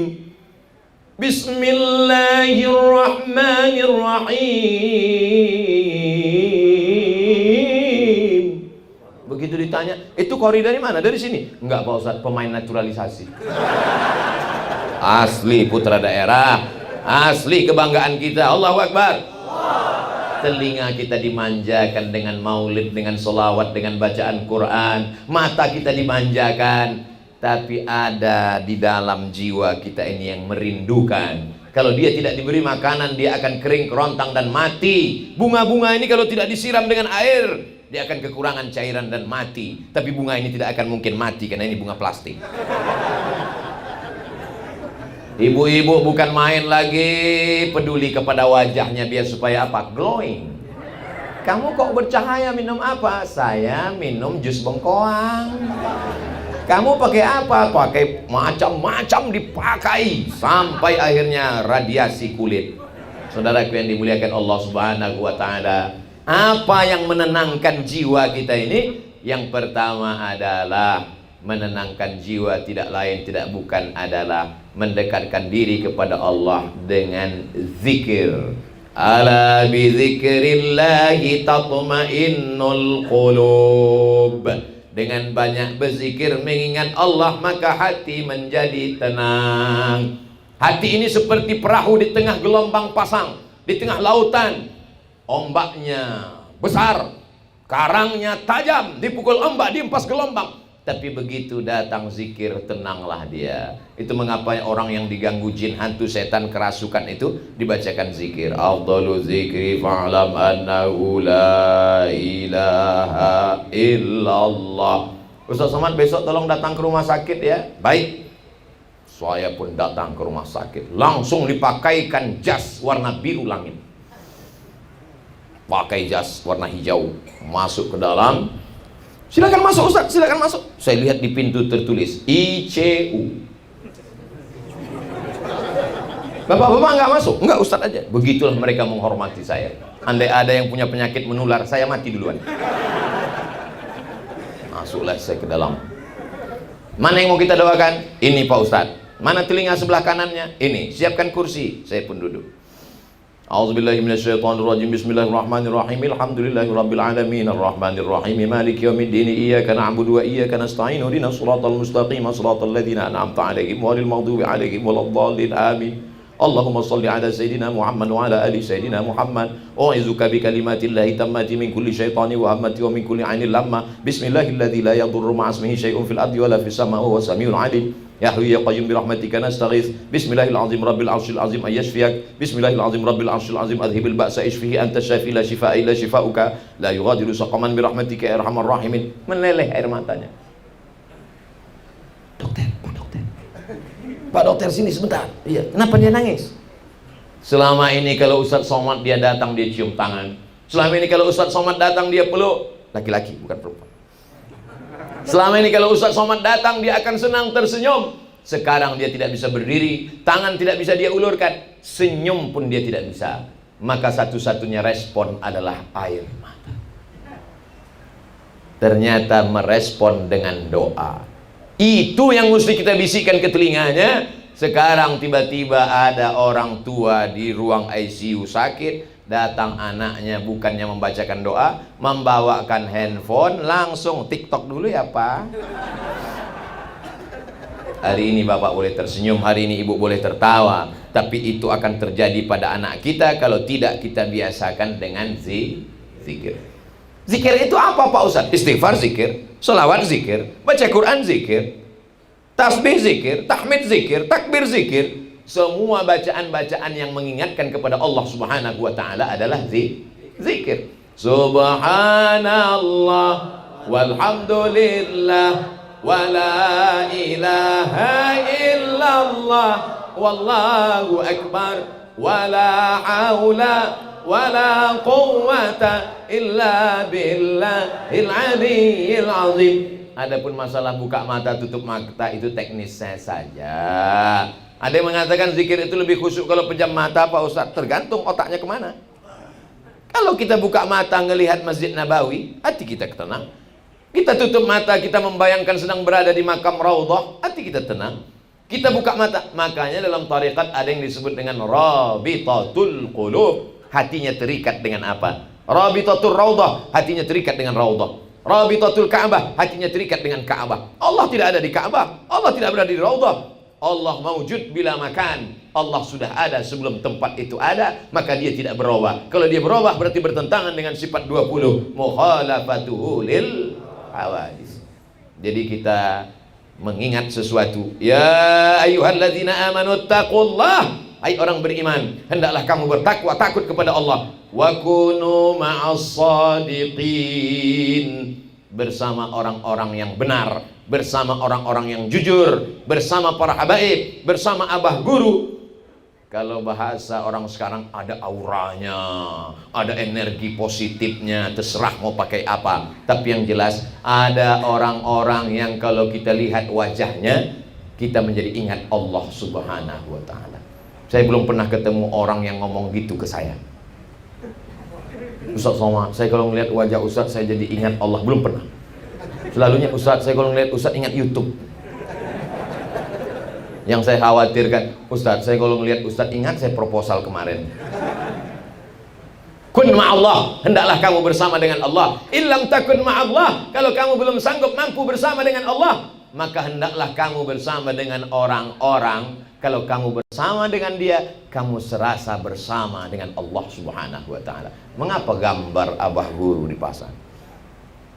bismillahirrahmanirrahim. Begitu ditanya, itu qori dari mana? Dari sini? Enggak Pak Ustadz, pemain naturalisasi. Asli putra daerah, asli kebanggaan kita. Allahu Akbar. Telinga kita dimanjakan dengan maulid, dengan solawat, dengan bacaan Quran. Mata kita dimanjakan. tapi ada di dalam jiwa kita ini yang merindukan. Kalau dia tidak diberi makanan, dia akan kering, kerontang, dan mati. Bunga-bunga ini kalau tidak disiram dengan air, dia akan kekurangan cairan dan mati. Tapi bunga ini tidak akan mungkin mati karena ini bunga plastik. Ibu-ibu bukan main lagi peduli kepada wajahnya biar supaya apa? Glowing. Kamu kok bercahaya, minum apa? Saya minum jus bengkoang. Kamu pakai apa? Pakai macam-macam dipakai sampai akhirnya radiasi kulit. Saudaraku yang dimuliakan Allah Subhanahu wa taala, apa yang menenangkan jiwa kita ini? Yang pertama adalah menenangkan jiwa tidak lain tidak bukan adalah mendekatkan diri kepada Allah dengan zikir. Ala bi dzikrillahi tatma'innul qulub. Dengan banyak berzikir mengingat Allah maka hati menjadi tenang. Hati ini seperti perahu di tengah gelombang pasang, di tengah lautan. Ombaknya besar, karangnya tajam, dipukul ombak, diempas gelombang. Tapi begitu datang zikir, tenanglah dia. Itu mengapa orang yang diganggu jin, hantu, setan, kerasukan itu dibacakan zikir. Afdalu zikri fa'lam annahu la ilaha illallah. Ustaz Somad besok tolong datang ke rumah sakit ya. Baik. Saya pun datang ke rumah sakit. Langsung dipakaikan jas warna biru langit. Pakai jas warna hijau. Masuk ke dalam. Silakan masuk Ustaz, silakan masuk. Saya lihat di pintu tertulis ICU. Bapak-bapak nggak masuk? Enggak, Ustaz aja. Begitulah mereka menghormati saya. Andai ada yang punya penyakit menular, saya mati duluan. Masuklah saya ke dalam. Mana yang mau kita doakan? Ini Pak Ustaz. Mana telinga sebelah kanannya? Ini. Siapkan kursi. Saya pun duduk. A'udzubillahi minasyaitonirrajim. Bismillahirrahmanirrahim. Alhamdulillahirabbil alamin arrahmanir rahim maliki yaumiddin iyyaka na'budu wa iyyaka nasta'in ihdinas siratal mustaqim siratal ladzina an'amta 'alaihim ghairil maghdubi 'alaihim waladdallin amin. Allahumma shalli ala sayyidina Muhammad wa ala ali sayyidina Muhammad. U'izuka bi kalimatillahi tammati min kulli syaitani wa hammati wa min kulli 'ainil lamma. Bismillahilladzi la yadurru ma'asmihi syai'un fil ardi wa la fis samaa'i wa huwas samiul 'alim. Ya Hayyu ya Qayyum bi rahmatika nastaghits. Bismillahirrahmanirrahim rabbil 'arsyil 'azim ayyashfiyak. Bismillahirrahmanirrahim rabbil 'arsyil 'azim adhibil ba'sa ishfihi anta syafi la shifaa'a illa shifaa'uka la yughadiru saqaman bi rahmatika ya arhamar rahimin. Meleleh air matanya. Dokter, Pak Dokter. Pak Dokter sini sebentar. Iya, kenapa dia nangis? Selama ini kalau Ustaz Somad dia datang dia cium tangan. Selama ini kalau Ustaz Somad datang dia peluk. Laki-laki bukan perempuan. Selama ini kalau Ustaz Somad datang dia akan senang tersenyum. Sekarang dia tidak bisa berdiri, tangan tidak bisa dia ulurkan, senyum pun dia tidak bisa. Maka satu-satunya respon adalah air mata. Ternyata merespon dengan doa. Itu yang mesti kita bisikkan ke telinganya. Sekarang tiba-tiba ada orang tua di ruang ICU sakit. Datang anaknya bukannya membacakan doa, membawakan handphone, langsung TikTok dulu ya Pak. Hari ini Bapak boleh tersenyum, hari ini Ibu boleh tertawa. Tapi itu akan terjadi pada anak kita kalau tidak kita biasakan dengan zikir. Zikir itu apa Pak Ustaz? Istighfar zikir, sholawat zikir, baca Quran zikir, tasbih zikir, tahmid zikir, takbir zikir. Semua bacaan-bacaan yang mengingatkan kepada Allah Subhanahu wa taala adalah zikir. Subhanallah walhamdulillah wala ilaha illallah wallahu akbar wala haula wala quwwata illa billahil aliyyil azim. Adapun masalah buka mata tutup mata itu teknisnya saja. Ada yang mengatakan zikir itu lebih khusyuk kalau pejam mata Pak Ustaz. Tergantung otaknya kemana. Kalau kita buka mata ngelihat Masjid Nabawi, hati kita tenang. Kita tutup mata, kita membayangkan sedang berada di makam Raudhah, hati kita tenang. Kita buka mata. Makanya dalam tarekat ada yang disebut dengan Rabitatul Qulub. Hatinya terikat dengan apa? Rabitatul Raudhah, hatinya terikat dengan Raudhah. Rabitatul Ka'bah, hatinya terikat dengan Ka'bah. Allah tidak ada di Ka'bah, Allah tidak berada di Raudhah. Allah mawjud bila makan. Allah sudah ada sebelum tempat itu ada, maka dia tidak berubah. Kalau dia berubah berarti bertentangan dengan sifat 20 mukhalafatuhu lil hawadis. Jadi kita mengingat sesuatu. Ya ayyuhalladzina amanu taqullah, hai orang beriman, hendaklah kamu bertakwa, takut kepada Allah. Wa kunu ma'as shadiqin, bersama orang-orang yang benar, bersama orang-orang yang jujur, bersama para habaib, bersama abah guru. Kalau bahasa orang sekarang, ada auranya, ada energi positifnya, terserah mau pakai apa. Tapi yang jelas, ada orang-orang yang kalau kita lihat wajahnya, kita menjadi ingat Allah Subhanahu wa ta'ala. Saya belum pernah ketemu orang yang ngomong gitu ke saya. Ustaz Somad, saya kalau ngelihat wajah Ustaz, saya jadi ingat Allah. Belum pernah. Selalunya Ustaz, saya kalau ngelihat Ustaz ingat YouTube. Yang saya khawatirkan, Ustaz, saya kalau ngelihat Ustaz ingat saya proposal kemarin. Kun ma'allah, hendaklah kamu bersama dengan Allah. Illam takun ma'allah, kalau kamu belum sanggup mampu bersama dengan Allah, maka hendaklah kamu bersama dengan orang-orang. Kalau kamu bersama dengan dia, kamu serasa bersama dengan Allah Subhanahu wa ta'ala. Mengapa gambar abah guru dipasang?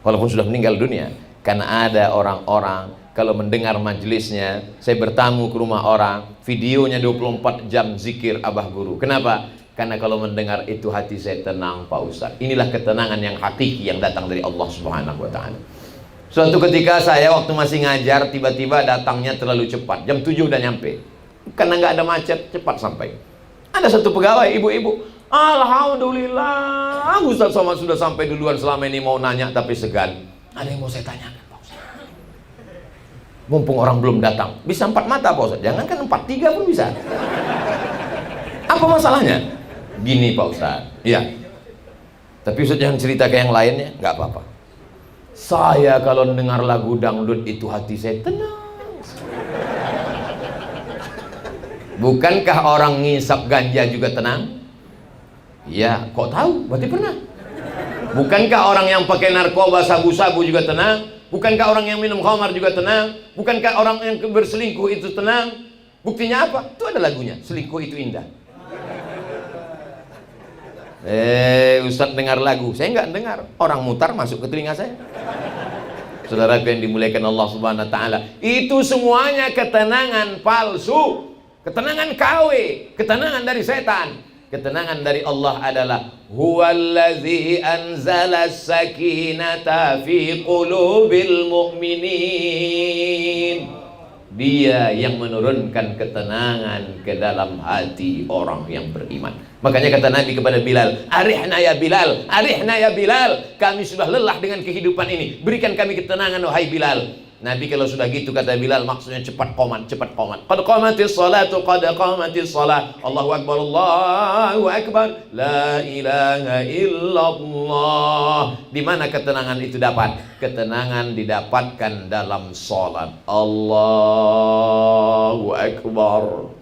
Walaupun sudah meninggal dunia. Karena ada orang-orang, kalau mendengar majelisnya, saya bertamu ke rumah orang, videonya 24 jam zikir abah guru. Kenapa? Karena kalau mendengar itu hati saya tenang, Pak Ustaz. Inilah ketenangan yang hakiki yang datang dari Allah Subhanahu wa ta'ala. Suatu ketika saya waktu masih ngajar, tiba-tiba datangnya terlalu cepat. Jam 7 udah nyampe. Karena nggak ada macet, cepat sampai. Ada satu pegawai, ibu-ibu, alhamdulillah, Ustaz Somad sudah sampai duluan. Selama ini mau nanya tapi segan. Ada yang mau saya tanyakan, Pak Ustaz. Mumpung orang belum datang, bisa 4 mata, Pak Ustaz. Jangan kan 4-3 pun bisa. Apa masalahnya? Gini, Pak Ustaz. Iya. Tapi Ustaz jangan cerita ke yang lainnya, nggak apa-apa. Saya kalau dengar lagu dangdut itu hati saya tenang. Bukankah orang ngisap ganja juga tenang? Ya, kok tahu? Berarti pernah. Bukankah orang yang pakai narkoba, sabu-sabu juga tenang? Bukankah orang yang minum khamar juga tenang? Bukankah orang yang berselingkuh itu tenang? Buktinya apa? Itu ada lagunya, selingkuh itu indah. Ustadz dengar lagu, saya nggak dengar. Orang mutar masuk ke telinga saya. Saudara yang dimuliakan Allah Subhanahu wa ta'ala, itu semuanya ketenangan palsu. Ketenangan KW, ketenangan dari setan. Ketenangan dari Allah adalah huwallazi anzala sakinata fi qulubil mu'minin. Dia yang menurunkan ketenangan ke dalam hati orang yang beriman. Makanya kata Nabi kepada Bilal, arihna ya Bilal, arihna ya Bilal, kami sudah lelah dengan kehidupan ini, berikan kami ketenangan wahai Bilal. Nabi kalau sudah gitu kata Bilal, maksudnya cepat qomat, cepat qomat. Qad qamatis salatu, qad qamatis salat. Allahu akbar, Allahu akbar, la ilaha illallah. Di mana ketenangan itu dapat? Ketenangan didapatkan dalam salat. Allahu akbar.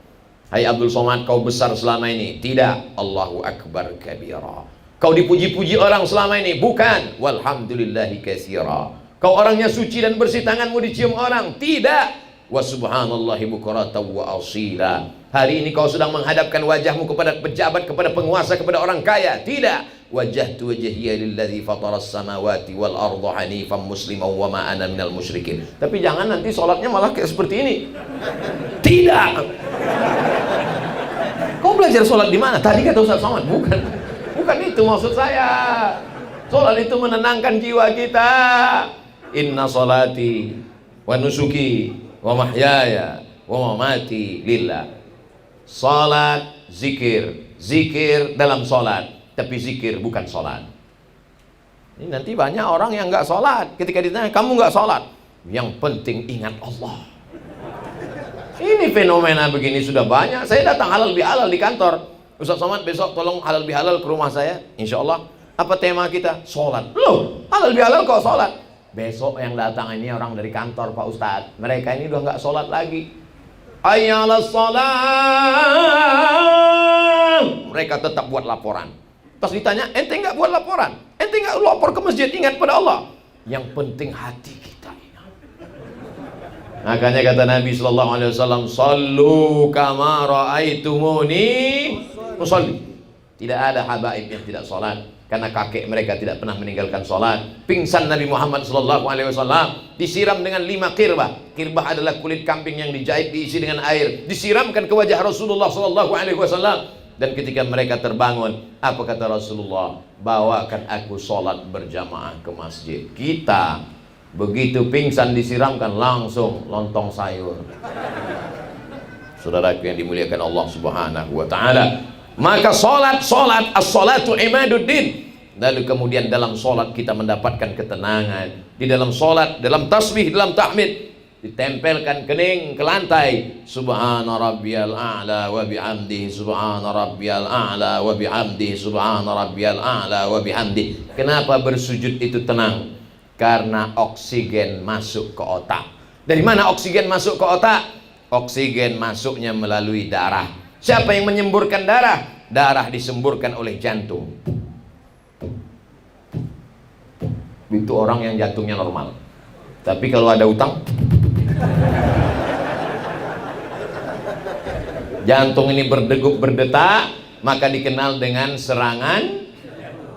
Hai Abdul Somad, kau besar selama ini? Tidak. Allahu akbar kabira. Kau dipuji-puji orang selama ini? Bukan. Walhamdulillahi katsira. Kau orangnya suci dan bersih, tanganmu dicium orang? Tidak. Wa subhanallahi bukratan wa asila. Hari ini kau sedang menghadapkan wajahmu kepada pejabat, kepada penguasa, kepada orang kaya? Tidak. Wajjahtu wajhiya lilladzi fataras samawati wal arda hanifan musliman wa ma ana minal musyrikin. Tapi jangan nanti sholatnya malah kayak seperti ini. Tidak. Kau belajar sholat di mana? Tadi kata Ustaz Somad. Bukan. Bukan itu maksud saya. Sholat itu menenangkan jiwa kita. Inna salati wa nusuki wa mahyaya wa mamati lillah. Salat, zikir, zikir dalam salat, tapi zikir bukan salat. Ini nanti banyak orang yang nggak salat. Ketika ditanya, kamu nggak salat? Yang penting ingat Allah. Ini fenomena begini sudah banyak. Saya datang halal bihalal di kantor. Ustaz Somad, besok tolong halal bihalal ke rumah saya, insya Allah. Apa tema kita? Salat. Loh, halal bihalal kok salat? Besok yang datang ini orang dari kantor, Pak Ustadz. Mereka ini udah nggak sholat lagi. Ayyalas sholat. Mereka tetap buat laporan. Terus ditanya, ente nggak buat laporan? Ente nggak lapor ke masjid, ingat pada Allah? Yang penting hati kita ingat. Makanya kata Nabi Sallallahu Alaihi Wasallam, Sallu kama ra'aitumuni usolli. Tidak ada habaib yang tidak sholat. Karena kakek mereka tidak pernah meninggalkan sholat. Pingsan Nabi Muhammad SAW disiram dengan 5 kirbah. Kirbah adalah kulit kambing yang dijahit, diisi dengan air, disiramkan ke wajah Rasulullah SAW. Dan ketika mereka terbangun, apa kata Rasulullah? Bawakan aku sholat berjamaah ke masjid. Kita begitu pingsan disiramkan, langsung lontong sayur. Saudaraku yang dimuliakan Allah Subhanahu wa ta'ala, maka sholat, as-sholatu imaduddin. Lalu kemudian dalam sholat kita mendapatkan ketenangan. Di dalam sholat, dalam tasbih, dalam tahmid, ditempelkan kening ke lantai, subhana rabbiyal a'la wa bihamdihi, subhana rabbiyal a'la wa bihamdihi, subhana rabbiyal a'la wa bihamdihi. Kenapa bersujud itu tenang? Karena oksigen masuk ke otak. Dari mana oksigen masuk ke otak? Oksigen masuknya melalui darah. Siapa yang menyemburkan darah? Darah disemburkan oleh jantung. Itu orang yang jantungnya normal. Tapi kalau ada utang, jantung ini berdegup berdetak, maka dikenal dengan serangan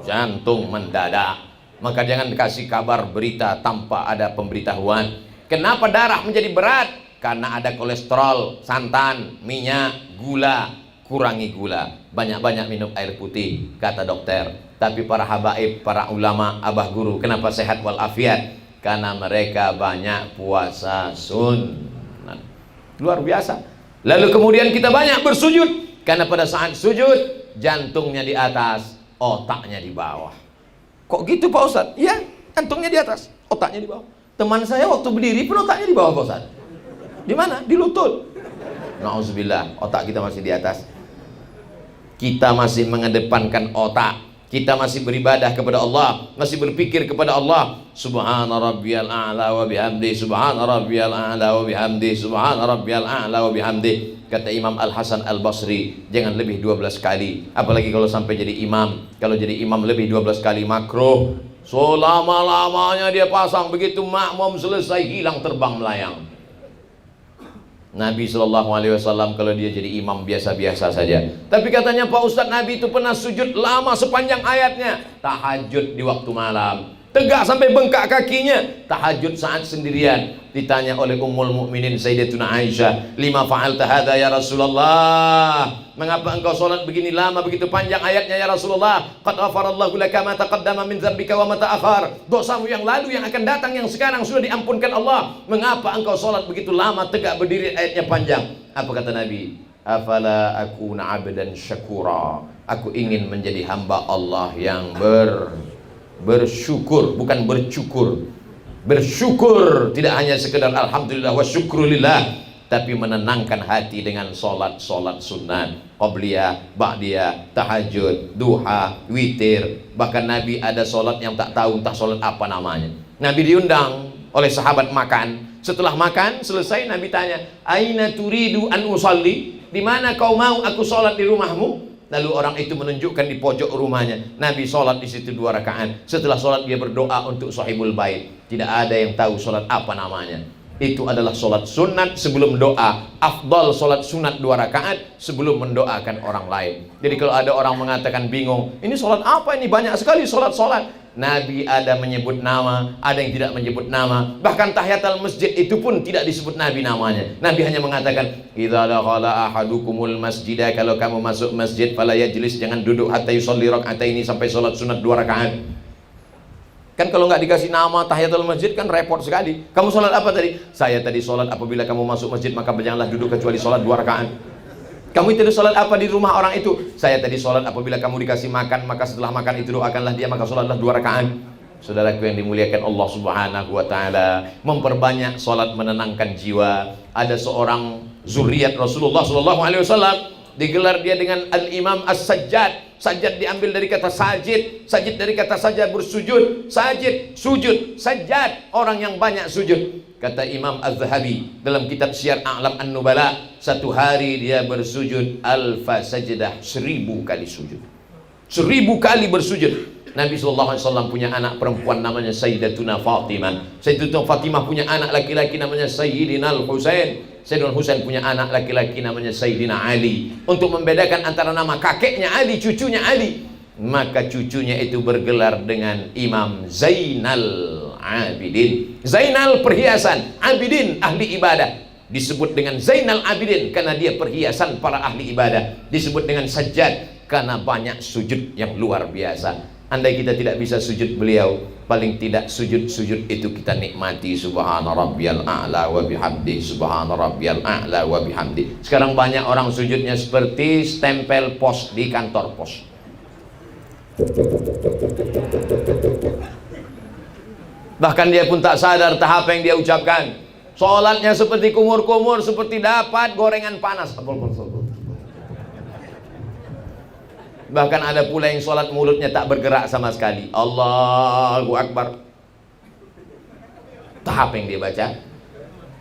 jantung mendadak. Maka jangan dikasih kabar berita tanpa ada pemberitahuan. Kenapa darah menjadi berat? Karena ada kolesterol, santan, minyak, gula. Kurangi gula, banyak-banyak minum air putih, kata dokter. Tapi para habaib, para ulama, abah guru, kenapa sehat walafiat? Karena mereka banyak puasa sunnah. Luar biasa. Lalu kemudian kita banyak bersujud, karena pada saat sujud jantungnya di atas, otaknya di bawah. Kok gitu Pak Ustadz? Iya, jantungnya di atas, otaknya di bawah. Teman saya waktu berdiri pun otaknya di bawah Pak Ustadz. Di mana? Di lutut. Nauzubillah, otak kita masih di atas. Kita masih mengedepankan otak. Kita masih beribadah kepada Allah, masih berpikir kepada Allah. Subhana rabbiyal a'la wa bihamdi, subhana rabbiyal a'la wa bihamdi, subhana rabbiyal a'la wa bihamdi. Kata Imam Al-Hasan Al-Basri, jangan lebih 12 kali. Apalagi kalau sampai jadi imam. Kalau jadi imam lebih 12 kali makruh. Selama-lamanya dia pasang, begitu makmum selesai hilang terbang melayang. Nabi SAW kalau dia jadi imam biasa-biasa saja. Tapi katanya Pak Ustadz, Nabi itu pernah sujud lama sepanjang ayatnya. Tahajud di waktu malam, tegak sampai bengkak kakinya. Tahajud saat sendirian. Ditanya oleh Ummul Mukminin Sayyidatuna Aisyah, lima fa'alta hadza ya Rasulullah? Mengapa engkau sholat begini lama, begitu panjang ayatnya ya Rasulullah? Qad ghafarallahu laka ma taqaddama min dzambika wa ma ta'akhkhar. Dosamu yang lalu, yang akan datang, yang sekarang sudah diampunkan Allah. Mengapa engkau sholat begitu lama, tegak berdiri, ayatnya panjang? Apa kata Nabi? Afala akuna 'abdan syakura. Aku ingin menjadi hamba Allah yang bersyukur, bukan bercukur. Bersyukur, tidak hanya sekedar alhamdulillah wa syukrulillah, tapi menenangkan hati dengan solat sunat, qabliyah, ba'diyah, tahajud, duha, witir. Bahkan Nabi ada solat yang tak tahu entah solat apa namanya. Nabi diundang oleh sahabat makan. Setelah makan selesai, Nabi tanya, aina turidu an usalli? Di mana kau mau aku solat di rumahmu? Lalu orang itu menunjukkan di pojok rumahnya. Nabi sholat di situ 2 rakaat. Setelah sholat dia berdoa untuk sahibul bait. Tidak ada yang tahu sholat apa namanya. Itu adalah sholat sunat sebelum doa. Afdal sholat sunat 2 rakaat sebelum mendoakan orang lain. Jadi kalau ada orang mengatakan bingung, ini sholat apa ini? Banyak sekali sholat-sholat. Nabi ada menyebut nama, ada yang tidak menyebut nama. Bahkan tahiyatul masjid itu pun tidak disebut Nabi namanya. Nabi hanya mengatakan, idza dakhala ahadukumul masjidah, kalau kamu masuk masjid fala yajlis, jangan duduk hatta yusolli rak'ataini, sampai sholat sunat 2 rakaat. Kan kalau nggak dikasih nama tahiyatul masjid kan repot sekali. Kamu sholat apa tadi? Saya tadi sholat apabila kamu masuk masjid maka janganlah duduk kecuali sholat 2 rakaat. Kamu itu sholat apa di rumah orang itu? Saya tadi sholat apabila kamu dikasih makan, maka setelah makan itu doakanlah dia, maka sholatlah 2 rakaat. Saudaraku yang dimuliakan Allah Subhanahu wa ta'ala, memperbanyak sholat menenangkan jiwa. Ada seorang zuriat Rasulullah SAW, digelar dia dengan Al-Imam As-Sajjad. Sajjad diambil dari kata sajid, sajid dari kata sajad bersujud, sajid sujud, sajjad orang yang banyak sujud. Kata Imam Az-Zahabi dalam kitab Syiar A'lam An-Nubala, satu hari dia bersujud alfa sajdah, 1000 kali sujud, 1000 kali bersujud. Nabi SAW punya anak perempuan namanya Sayyidatuna Fatimah. Sayyidatuna Fatimah punya anak laki-laki namanya Sayyidina Al-Husain. Sayyidina Husain punya anak laki-laki namanya Sayyidina Ali. Untuk membedakan antara nama kakeknya Ali, cucunya Ali, maka cucunya itu bergelar dengan Imam Zainal Abidin. Zainal perhiasan, Abidin ahli ibadah. Disebut dengan Zainal Abidin karena dia perhiasan para ahli ibadah. Disebut dengan Sajjad karena banyak sujud yang luar biasa. Andai kita tidak bisa sujud beliau, paling tidak sujud-sujud itu kita nikmati. Subhana rabbiyal a'la wa bihamdi, subhana rabbiyal a'la wa bihamdi. Sekarang banyak orang sujudnya seperti stempel pos di kantor pos. Bahkan dia pun tak sadar tahap yang dia ucapkan. Sholatnya seperti kumur-kumur, seperti dapat gorengan panas. Bahkan ada pula yang sholat mulutnya tak bergerak sama sekali. Allahu Akbar. Tahap yang dia baca.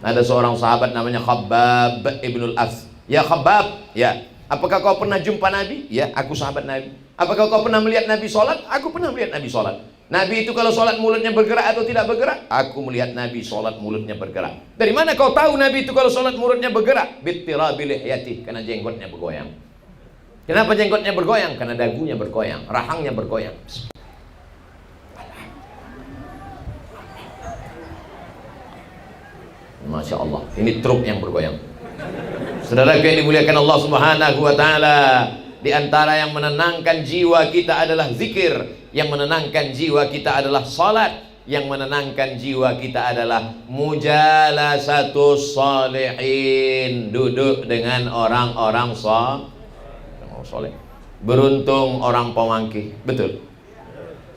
Ada seorang sahabat namanya Khabbab ibnul As. Ya Khabbab, ya. Apakah kau pernah jumpa Nabi? Ya, aku sahabat Nabi. Apakah kau pernah melihat Nabi sholat? Aku pernah melihat Nabi sholat. Nabi itu kalau sholat mulutnya bergerak atau tidak bergerak? Aku melihat Nabi sholat mulutnya bergerak. Dari mana kau tahu Nabi itu kalau sholat mulutnya bergerak? Bittirabi lihyatihi, karena jenggotnya bergoyang. Kenapa jenggotnya bergoyang? Karena dagunya bergoyang, rahangnya bergoyang. Masya Allah, ini truk yang bergoyang. Saudara yang dimuliakan Allah Subhanahu wa Ta'ala, di antara yang menenangkan jiwa kita adalah zikir, yang menenangkan jiwa kita adalah salat, yang menenangkan jiwa kita adalah mujalasatus sholihin, duduk dengan orang-orang soleh. Beruntung orang pemangkih, betul.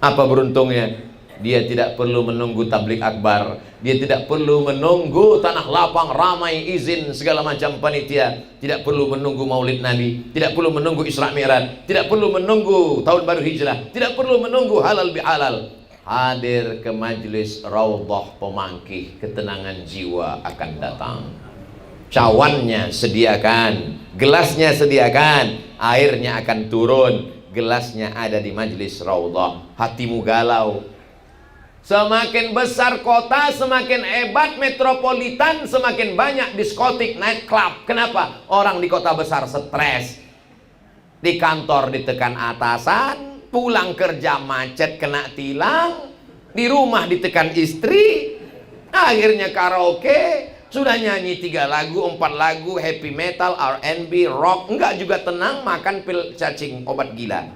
Apa beruntungnya? Dia tidak perlu menunggu tablik akbar, dia tidak perlu menunggu tanah lapang ramai izin segala macam panitia, tidak perlu menunggu maulid Nabi, tidak perlu menunggu Isra Mi'raj, tidak perlu menunggu tahun baru hijrah, tidak perlu menunggu halal bihalal. Hadir ke majlis raudhah pemangkih, ketenangan jiwa akan datang. Cawannya sediakan, gelasnya sediakan, airnya akan turun, gelasnya ada di majlis raudhah. Hatimu galau. Semakin besar kota, semakin hebat metropolitan, semakin banyak diskotik, night club. Kenapa? Orang di kota besar stres, di kantor ditekan atasan, pulang kerja macet kena tilang, di rumah ditekan istri, akhirnya karaoke. Sudah nyanyi 3 lagu, 4 lagu, happy metal, R&B, rock, enggak juga tenang, makan pil cacing, obat gila.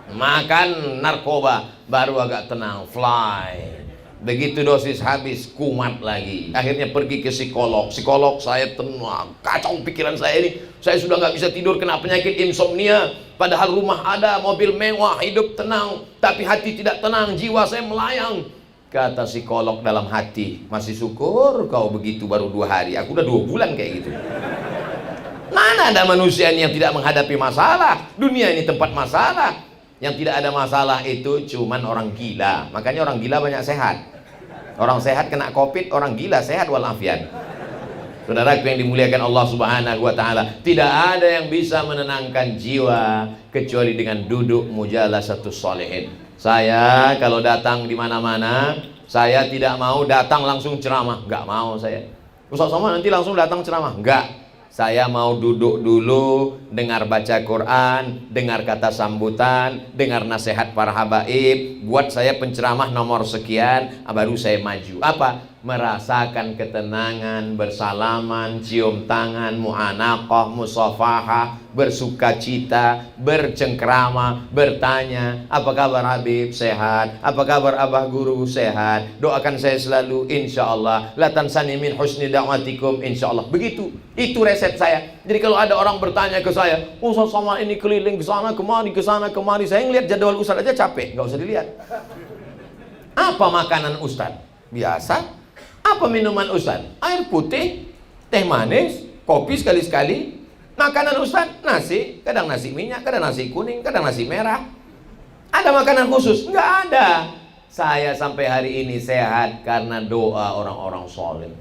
Makan narkoba, baru agak tenang, fly. Begitu dosis habis, kumat lagi. Akhirnya pergi ke psikolog. Psikolog, saya tenang, kacau pikiran saya ini. Saya sudah nggak bisa tidur, kena penyakit insomnia. Padahal rumah ada, mobil mewah, hidup tenang. Tapi hati tidak tenang, jiwa saya melayang. Kata psikolog dalam hati, masih syukur kau begitu baru 2 hari. Aku udah 2 bulan kayak gitu. Mana ada manusia yang tidak menghadapi masalah? Dunia ini tempat masalah. Yang tidak ada masalah itu cuman orang gila. Makanya orang gila banyak sehat. Orang sehat kena covid, orang gila sehat walafiat. Saudaraku yang dimuliakan Allah Subhanahu wa Ta'ala, tidak ada yang bisa menenangkan jiwa kecuali dengan duduk mujalasatus sholihin. Saya kalau datang di mana-mana, saya tidak mau datang langsung ceramah, nggak mau saya. Ustaz Somad nanti langsung datang ceramah, nggak. Saya mau duduk dulu, dengar baca Quran, dengar kata sambutan, dengar nasihat para habaib, buat saya penceramah nomor sekian, baru saya maju. Apa? Merasakan ketenangan, bersalaman, cium tangan, mu'anaqah, musafahah, bersuka cita, bercengkrama, bertanya, apa kabar Habib? Sehat. Apa kabar Abah Guru? Sehat. Doakan saya selalu, insya Allah. La tansani min husni da'watikum, insya Allah. Begitu, itu resep saya. Jadi kalau ada orang bertanya ke saya, Ustaz Somad ini keliling ke sana kemari, saya ngeliat jadwal Ustaz aja capek, nggak usah dilihat. Apa makanan Ustaz? Biasa. Apa minuman Ustaz? Air putih, teh manis, kopi sekali-sekali. Makanan Ustaz, nasi, kadang nasi minyak, kadang nasi kuning, kadang nasi merah. Ada makanan khusus? Nggak ada. Saya sampai hari ini sehat karena doa orang-orang soleh.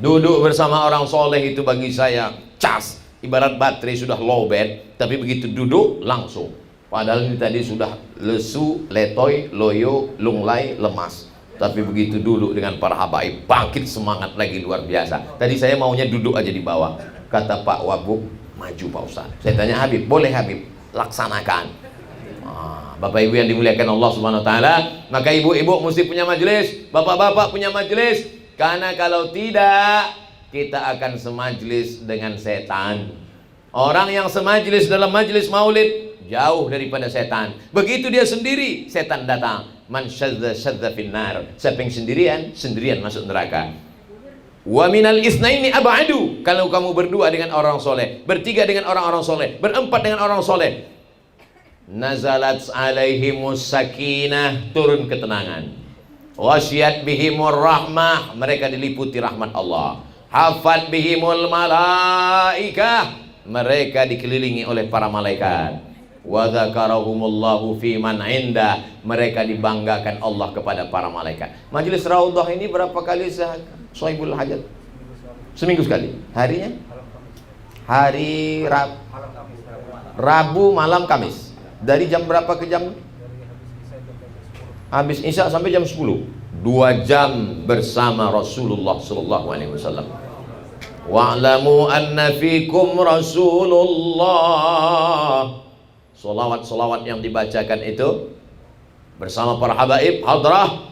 Duduk bersama orang soleh itu bagi saya cas. Ibarat baterai sudah lowbat, tapi begitu duduk langsung. Padahal ini tadi sudah lesu, letoy, loyo, lunglai, lemas. Tapi begitu duduk dengan para habaib, bangkit semangat lagi luar biasa. Tadi saya maunya duduk aja di bawah. Kata Pak Wabuk, maju Pak Ustaz. Saya tanya Habib, boleh Habib? Laksanakan. Bapak Ibu yang dimuliakan Allah Subhanahu wa taala, maka ibu-ibu mesti punya majelis, bapak-bapak punya majelis. Karena kalau tidak, kita akan semajlis dengan setan. Orang yang semajlis dalam majelis maulid jauh daripada setan. Begitu dia sendiri, setan datang. Man syadza syadza finnar. Siapa yang sendirian masuk neraka. Wa minal isnaini ab'adu. Kalau kamu berdua dengan orang soleh, bertiga dengan orang-orang soleh, berempat dengan orang soleh, nazalat alaihimus sakinah, turun ketenangan. Wasyat bihimur rahmah, mereka diliputi rahmat Allah. Hafat bihimul malaikah, mereka dikelilingi oleh para malaikat. Wa dzakarahumullahu fi man inda, mereka dibanggakan Allah kepada para malaikat. Majelis Raudhah ini berapa kali Sohibul Hajat? Seminggu sekali. Harinya? Hari Rabu malam Kamis. Dari jam berapa ke jam? Habis Isya sampai jam 10. 2 jam bersama Rasulullah sallallahu alaihi wasallam. Wa'lamu anna fikum Rasulullah. Solawat-solawat yang dibacakan itu bersama para habaib hadrah,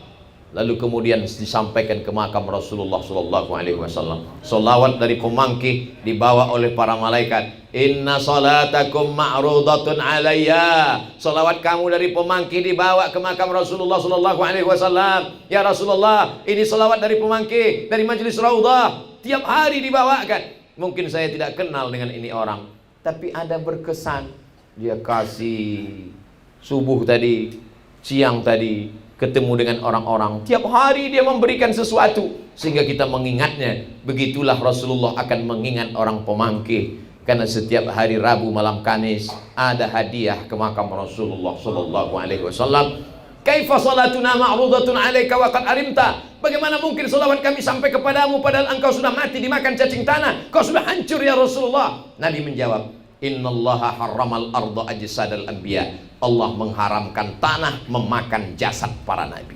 lalu kemudian disampaikan ke makam Rasulullah sallallahu alaihi wasallam. Solawat dari pemangkih dibawa oleh para malaikat. Inna salatakum ma'rudatun alayya. Solawat kamu dari pemangkih dibawa ke makam Rasulullah sallallahu alaihi wasallam. Ya Rasulullah, ini solawat dari pemangkih dari majelis Raudhah, tiap hari dibawakan. Mungkin saya tidak kenal dengan ini orang, tapi ada berkesan. Dia kasih subuh tadi, siang tadi, ketemu dengan orang-orang. Tiap hari dia memberikan sesuatu sehingga kita mengingatnya. Begitulah Rasulullah akan mengingat orang pemangkih. Karena setiap hari Rabu malam Kamis ada hadiah ke makam Rasulullah sallallahu alaihi wasallam. Kaifa salatuna ma'rudatun 'alaika wa qad arimta. Bagaimana mungkin salawat kami sampai kepadamu padahal engkau sudah mati dimakan cacing tanah. Kau sudah hancur ya Rasulullah. Nabi menjawab, innallaha harramal arda ajsadal anbiya. Allah mengharamkan tanah memakan jasad para nabi.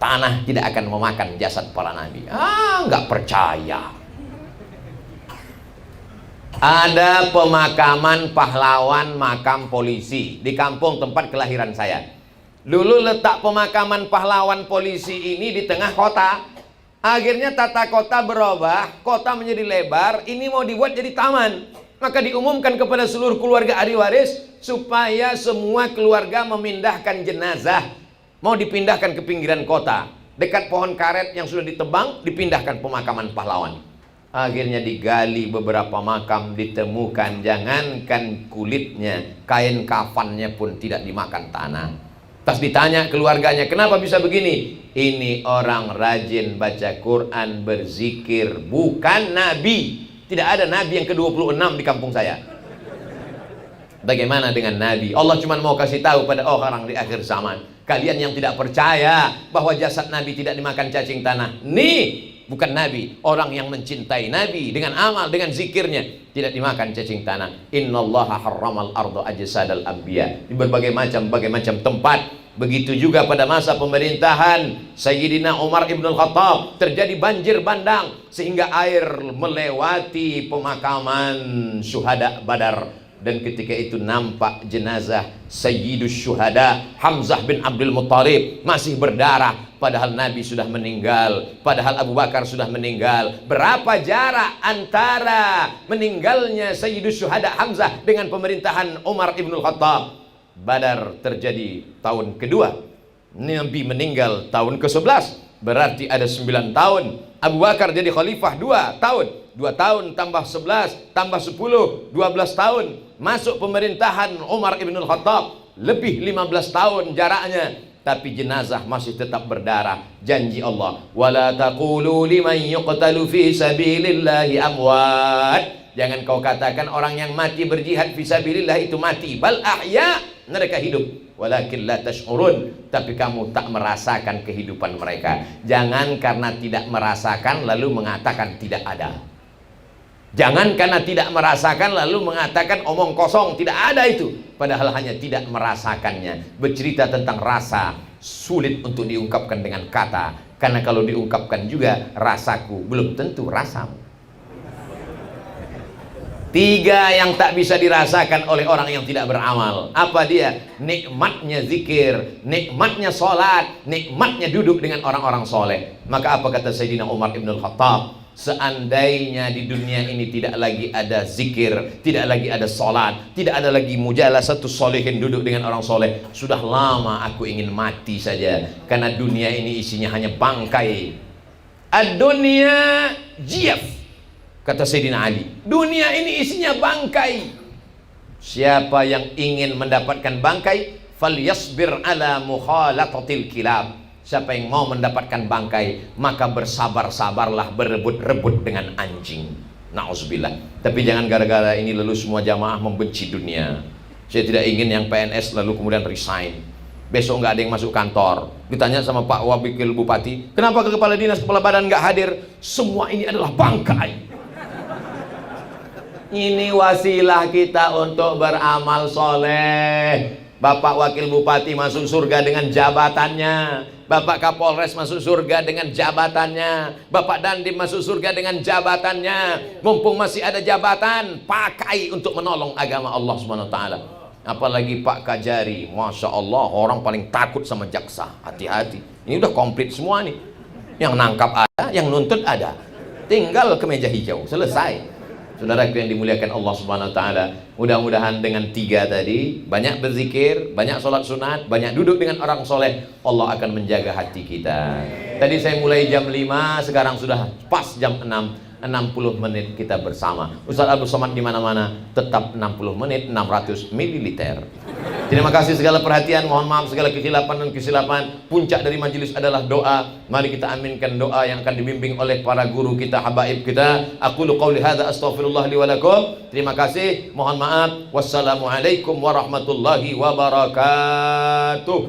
Tanah tidak akan memakan jasad para nabi. Nggak percaya. Ada pemakaman pahlawan makam polisi di kampung tempat kelahiran saya. Dulu letak pemakaman pahlawan polisi ini di tengah kota. Akhirnya tata kota berubah, kota menjadi lebar, ini mau dibuat jadi taman. Maka diumumkan kepada seluruh keluarga ahli waris supaya semua keluarga memindahkan jenazah, mau dipindahkan ke pinggiran kota, dekat pohon karet yang sudah ditebang, dipindahkan pemakaman pahlawan. Akhirnya digali beberapa makam, ditemukan jangankan kulitnya, kain kafannya pun tidak dimakan tanah. Tas ditanya keluarganya, kenapa bisa begini? Ini orang rajin baca Quran, berzikir, bukan nabi. Tidak ada nabi yang ke-26 di kampung saya. Bagaimana dengan nabi? Allah cuma mau kasih tahu pada orang di akhir zaman, kalian yang tidak percaya bahwa jasad nabi tidak dimakan cacing tanah, nih bukan nabi. Orang yang mencintai nabi dengan amal, dengan zikirnya, tidak dimakan cacing tanah. Innallaha harramal arda ajsadal anbiya. Di berbagai macam tempat. Begitu juga pada masa pemerintahan Sayyidina Umar ibn al-Khattab terjadi banjir bandang sehingga air melewati pemakaman syuhada Badar. Dan ketika itu nampak jenazah Sayyidus Syuhada Hamzah bin Abdul Muttalib masih berdarah, padahal Nabi sudah meninggal, padahal Abu Bakar sudah meninggal. Berapa jarak antara meninggalnya Sayyidus Syuhada Hamzah dengan pemerintahan Umar ibn al-Khattab? Badar terjadi tahun kedua, Nabi meninggal tahun ke-11, berarti ada 9 tahun. Abu Bakar jadi khalifah 2 tahun, 2 tahun tambah 11 tambah 10, 12 tahun. Masuk pemerintahan Umar ibn al-Khattab, lebih 15 tahun jaraknya, tapi jenazah masih tetap berdarah. Janji Allah, wala taqulu liman yuqtalu fi sabilillahi amwat. Jangan kau katakan orang yang mati berjihad fisabilillah itu mati. Bal ahya, mereka hidup. Walakin la tash'urun, tapi kamu tak merasakan kehidupan mereka. Jangan karena tidak merasakan lalu mengatakan tidak ada. Jangan karena tidak merasakan lalu mengatakan omong kosong, tidak ada itu. Padahal hanya tidak merasakannya. Bercerita tentang rasa sulit untuk diungkapkan dengan kata. Karena kalau diungkapkan juga rasaku belum tentu rasamu. Tiga yang tak bisa dirasakan oleh orang yang tidak beramal. Apa dia? Nikmatnya zikir, nikmatnya sholat, nikmatnya duduk dengan orang-orang soleh. Maka apa kata Sayyidina Umar ibn al-Khattab? Seandainya di dunia ini tidak lagi ada zikir, tidak lagi ada sholat, tidak ada lagi mujalasatu sholihin, duduk dengan orang soleh, sudah lama aku ingin mati saja. Karena dunia ini isinya hanya bangkai. Ad-dunya jiyaf, kata Sayyidina Ali, dunia ini isinya bangkai. Siapa yang ingin mendapatkan bangkai, falyasbir ala mukhalatatil kilab. Siapa yang mau mendapatkan bangkai, maka bersabar-sabarlah berebut-rebut dengan anjing. Na'udzubillah. Tapi jangan gara-gara ini lalu semua jamaah membenci dunia. Saya tidak ingin yang PNS lalu kemudian resign, besok nggak ada yang masuk kantor. Ditanya sama Pak Wakil Bupati, kenapa ke kepala dinas, kepala badan nggak hadir? Semua ini adalah bangkai. Ini wasilah kita untuk beramal soleh. Bapak Wakil Bupati masuk surga dengan jabatannya, Bapak Kapolres masuk surga dengan jabatannya, Bapak Dandim masuk surga dengan jabatannya. Mumpung masih ada jabatan, pakai untuk menolong agama Allah Subhanahu wa taala. Apalagi Pak Kajari, Masya Allah, orang paling takut sama jaksa. Hati-hati, ini udah komplit semua nih. Yang nangkap ada, yang nuntut ada, tinggal ke meja hijau, selesai. Saudaraku yang dimuliakan Allah Subhanahu wa taala, mudah-mudahan dengan tiga tadi, banyak berzikir, banyak sholat sunat, banyak duduk dengan orang soleh, Allah akan menjaga hati kita. Tadi saya mulai jam 5, sekarang sudah pas jam 6. 60 menit kita bersama. Ustaz Abdul Somad di mana-mana, tetap 60 menit 600 ml. Terima kasih segala perhatian, mohon maaf segala kesilapan dan kesilapan. Puncak dari majelis adalah doa. Mari kita aminkan doa yang akan dibimbing oleh para guru kita, habaib kita. Aqulu qauli hadza astaghfirullah li wa lakum. Terima kasih, mohon maaf. Wassalamualaikum warahmatullahi wabarakatuh.